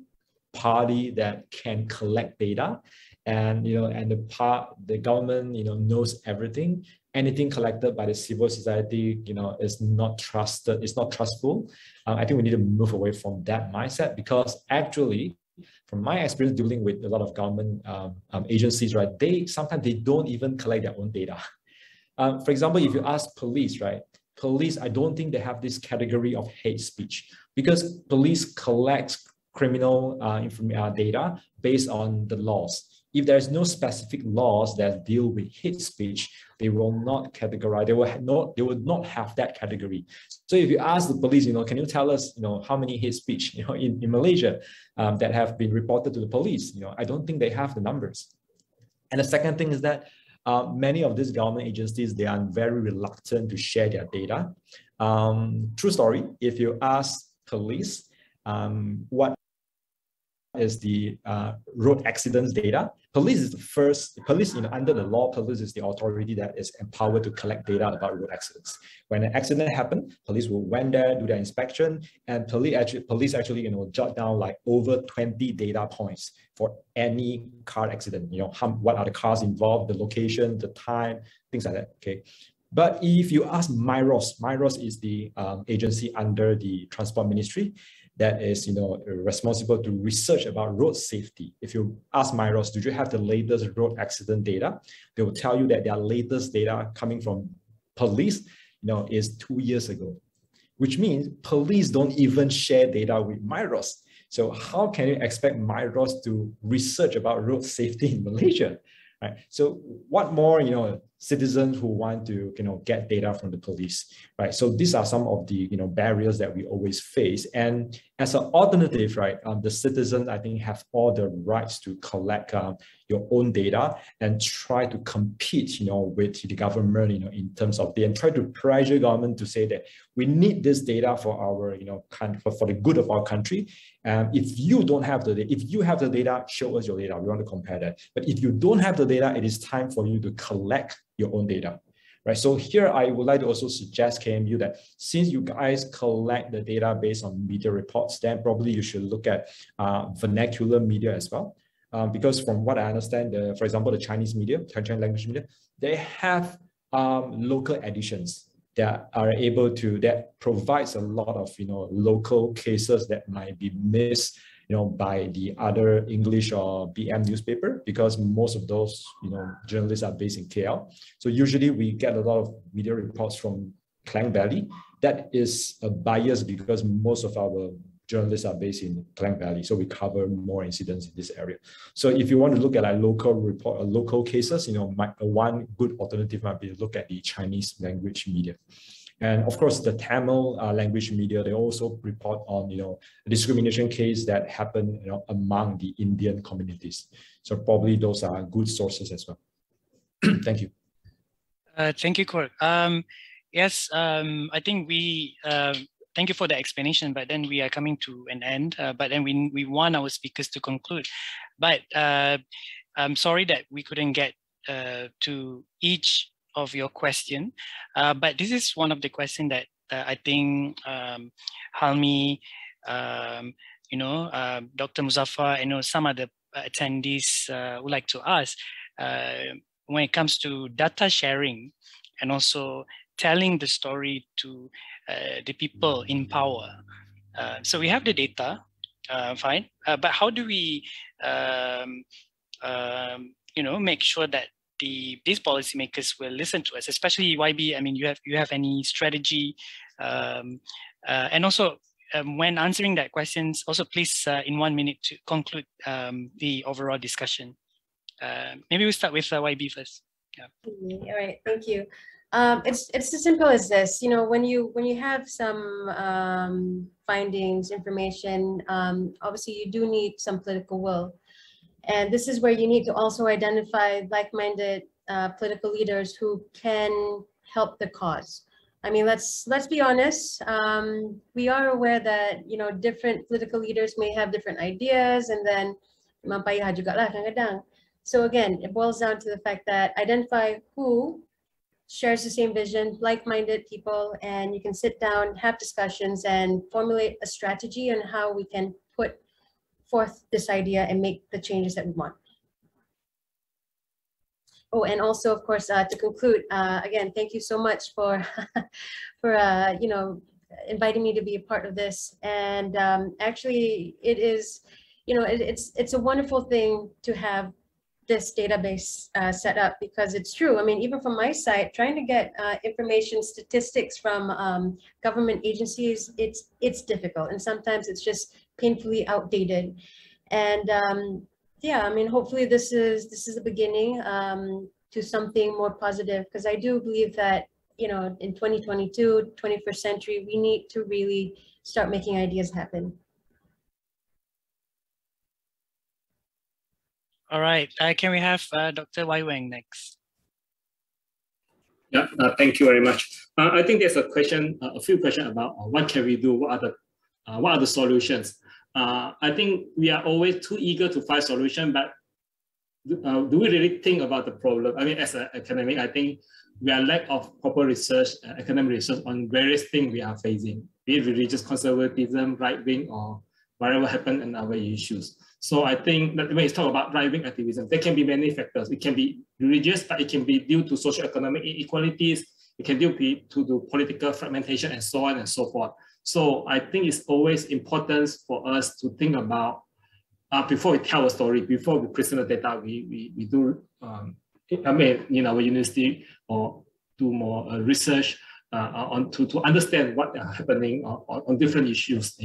party that can collect data, and the government knows everything. Anything collected by the civil society is not trusted, it's not trustful. I think we need to move away from that mindset, because actually from my experience dealing with a lot of government agencies, right, sometimes they don't even collect their own data. For example, if you ask police, right, police, I don't think they have this category of hate speech, because police collects criminal data based on the laws. If there's no specific laws that deal with hate speech, they will not categorize, they will not have that category. So if you ask the police, can you tell us, how many hate speech, in Malaysia that have been reported to the police? I don't think they have the numbers. And the second thing is that many of these government agencies, they are very reluctant to share their data. True story, if you ask police, what is the road accidents data? Police is the first, under the law, police is the authority that is empowered to collect data about road accidents. When an accident happened, police will went there, do their inspection, and police actually jot down like over 20 data points for any car accident. What are the cars involved, the location, the time, things like that. Okay. But if you ask MIROS is the agency under the Transport Ministry that is responsible to research about road safety. If you ask MIROS, do you have the latest road accident data? They will tell you that their latest data coming from police is 2 years ago, which means police don't even share data with MIROS. So how can you expect MIROS to research about road safety in Malaysia? right? So what more, citizens who want to, get data from the police, right? So these are some of the, barriers that we always face. And as an alternative, right, the citizens, I think, have all the rights to collect your own data and try to compete, with the government, in terms of and try to pressure government to say that we need this data for our, for the good of our country. If you don't have the data, if you have the data, show us your data. We want to compare that. But if you don't have the data, it is time for you to collect your own data, right? So here I would like to also suggest KMU that since you guys collect the data based on media reports, then probably you should look at vernacular media as well. Because from what I understand, for example, the Chinese media, Chinese language media, they have local editions that are able to, that provides a lot of, local cases that might be missed, by the other English or BM newspaper, because most of those, journalists are based in KL. So usually we get a lot of media reports from Klang Valley. That is a bias because most of our journalists are based in Klang Valley. So we cover more incidents in this area. So if you want to look at like local report or local cases, one good alternative might be to look at the Chinese language media. And of course, the Tamil language media, they also report on, a discrimination case that happened, among the Indian communities. So probably those are good sources as well. Thank you. Thank you, Kork. Yes, I think we, thank you for the explanation, but then we are coming to an end, but then we want our speakers to conclude. But I'm sorry that we couldn't get to each of your question, but this is one of the questions that I think Halmi, Dr. Muzaffar, and some other attendees would like to ask when it comes to data sharing and also telling the story to the people in power. So we have the data, fine, but how do we, make sure that these policymakers will listen to us, especially YB? I mean, you have any strategy, and also when answering that questions, also please in 1 minute to conclude the overall discussion. Maybe we start with YB first. Yeah. All right, thank you. It's as simple as this. When you have some findings, information, obviously you do need some political will. And this is where you need to also identify like-minded political leaders who can help the cause. I mean, let's be honest. We are aware that different political leaders may have different ideas, and then mampayah juga lah kadang-kadang. So again, it boils down to the fact that identify who shares the same vision, like-minded people, and you can sit down, have discussions, and formulate a strategy on how we can put forth this idea and make the changes that we want. Oh, and also, of course, to conclude, again, thank you so much for inviting me to be a part of this. And actually, it is, it's a wonderful thing to have this database set up, because it's true. I mean, even from my side, trying to get information, statistics from government agencies, it's difficult, and sometimes it's just painfully outdated. And yeah, I mean, hopefully this is the beginning to something more positive, because I do believe that in 2022, 21st century, we need to really start making ideas happen. All right, can we have Dr. Wai Weng next? Yeah, thank you very much. I think there's a few questions about what can we do, what are the solutions. I think we are always too eager to find solution, but do we really think about the problem? I mean, as an academic, I think we are lack of proper research, academic research on various things we are facing, be it religious conservatism, right wing, or whatever happened in our issues. So I think that when you talk about right-wing activism, there can be many factors. It can be religious, but it can be due to socio-economic inequalities. It can be due to political fragmentation and so on and so forth. So I think it's always important for us to think about, before we tell a story, before we present the data, we do, in our university, or do more research, to understand what are happening on different issues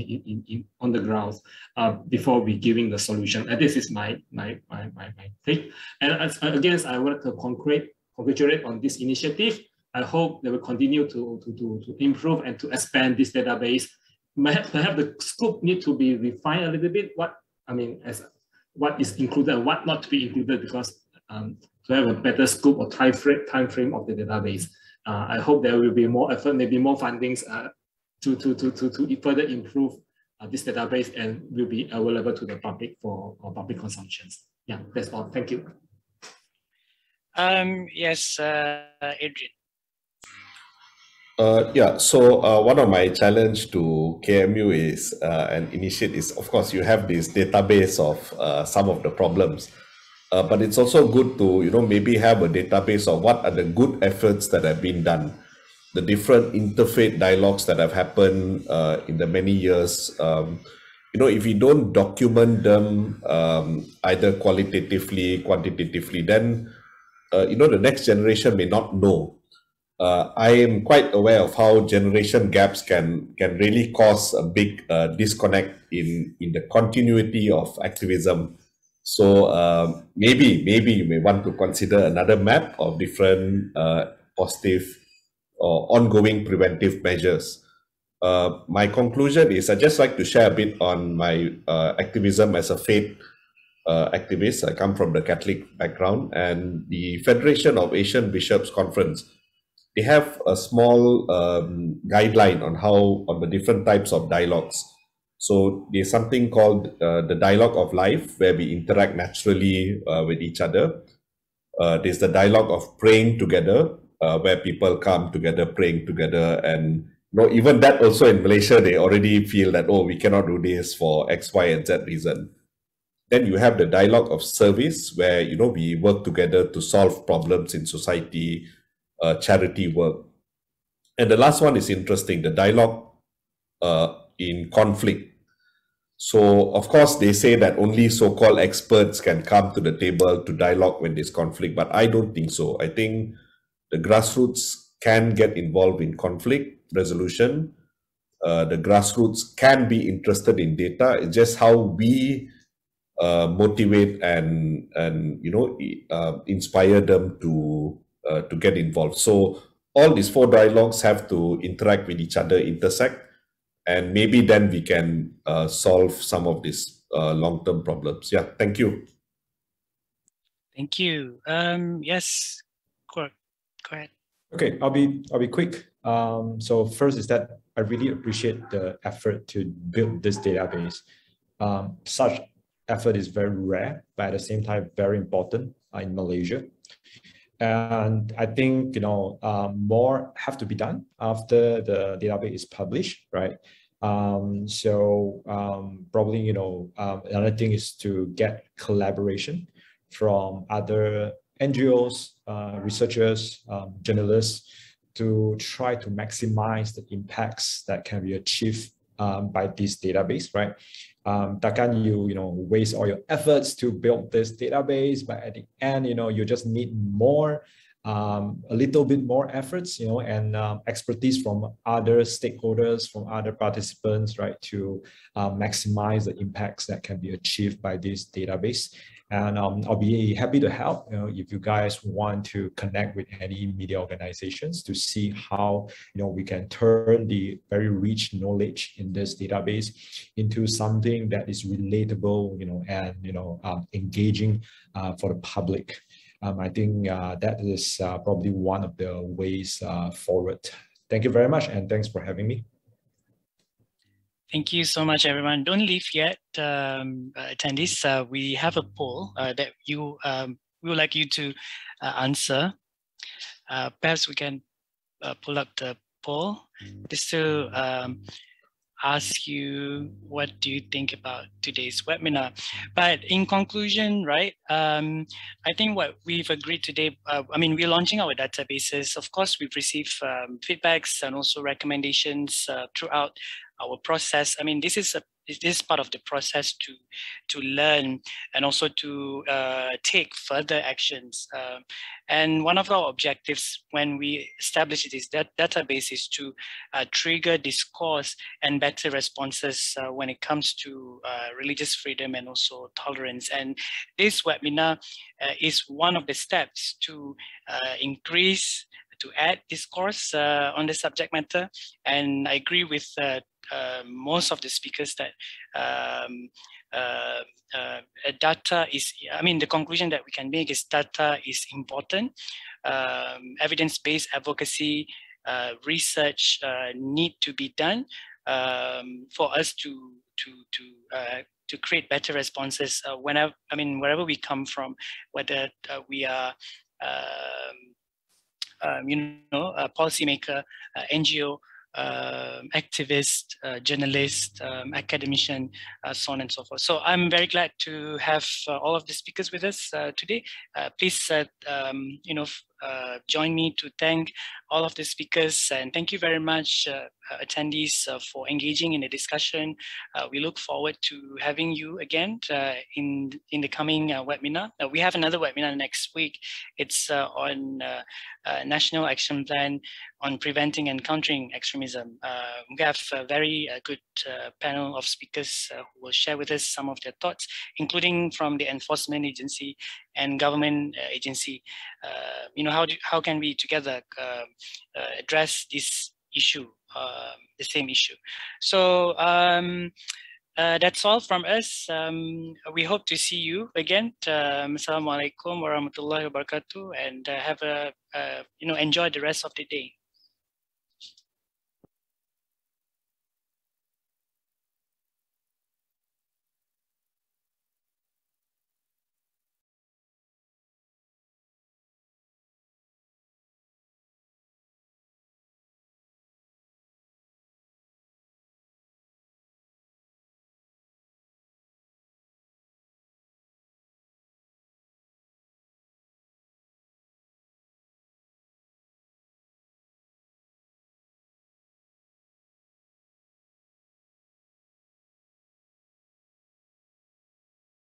on the ground before we giving the solution. And this is my take. And again, I want to congratulate on this initiative. I hope they will continue to improve and to expand this database. Perhaps the scope need to be refined a little bit. What is included and what not to be included, because to have a better scope or time frame of the database. I hope there will be more effort, maybe more fundings to further improve this database, and will be available to the public for public consumptions. Yeah, that's all. Thank you. Yes, Adrian. Yeah, so one of my challenge to KMU is and initiate is, of course, you have this database of some of the problems, but it's also good to maybe have a database of what are the good efforts that have been done, the different interfaith dialogues that have happened in the many years. If you don't document them either qualitatively, quantitatively, then the next generation may not know. I am quite aware of how generation gaps can really cause a big disconnect in the continuity of activism. So maybe you may want to consider another map of different positive or ongoing preventive measures. My conclusion is I'd just like to share a bit on my activism as a faith activist. I come from the Catholic background, and the Federation of Asian Bishops Conference, they have a small guideline on the different types of dialogues. So there's something called the dialogue of life, where we interact naturally with each other. There's the dialogue of praying together, where people come together, praying together. And even that also in Malaysia, they already feel that, oh, we cannot do this for X, Y, and Z reason. Then you have the dialogue of service, where we work together to solve problems in society, charity work. And the last one is interesting, the dialogue in conflict. So of course they say that only so-called experts can come to the table to dialogue when there's conflict, but I don't think so. I think the grassroots can get involved in conflict resolution. The grassroots can be interested in data. It's just how we motivate and inspire them to get involved. So all these 4 dialogues have to interact with each other, intersect, and maybe then we can solve some of these long-term problems. Yeah, thank you. Thank you. Yes, go ahead. Okay, I'll be quick. So first is that I really appreciate the effort to build this database. Such effort is very rare, but at the same time very important in Malaysia. And I think more have to be done after the database is published, right? Probably another thing is to get collaboration from other NGOs, researchers, journalists, to try to maximize the impacts that can be achieved by this database, right? Takkan you waste all your efforts to build this database, but at the end, you just need more, a little bit more efforts, and expertise from other stakeholders, from other participants, right, to maximize the impacts that can be achieved by this database. And I'll be happy to help if you guys want to connect with any media organizations to see how we can turn the very rich knowledge in this database into something that is relatable, and engaging for the public. I think that is probably one of the ways forward. Thank you very much, and thanks for having me. Thank you so much, everyone. Don't leave yet, attendees. We have a poll that we would like you to answer. Perhaps we can pull up the poll just to ask you, what do you think about today's webinar? But in conclusion, right, I think what we've agreed today, we're launching our databases. Of course, we've received feedbacks and also recommendations throughout our process. This is it is part of the process to learn and also to take further actions. And one of our objectives when we establish this database is to trigger discourse and better responses when it comes to religious freedom and also tolerance. And this webinar is one of the steps to to add discourse on the subject matter. And I agree with most of the speakers that data is, the conclusion that we can make is data is important. Evidence-based advocacy, research need to be done for us to create better responses wherever we come from, whether we are a policymaker, NGO, activist, journalist, academician, so on and so forth. So I'm very glad to have all of the speakers with us today. Please, join me to thank all of the speakers, and thank you very much, attendees, for engaging in the discussion. We look forward to having you again in the coming webinar. We have another webinar next week. It's on National Action Plan on Preventing and Countering Extremism. We have a very good panel of speakers who will share with us some of their thoughts, including from the enforcement agency and government agency. How can we together address this issue, the same issue? So that's all from us. We hope to see you again. Assalamualaikum warahmatullahi wabarakatuh, and have enjoy the rest of the day.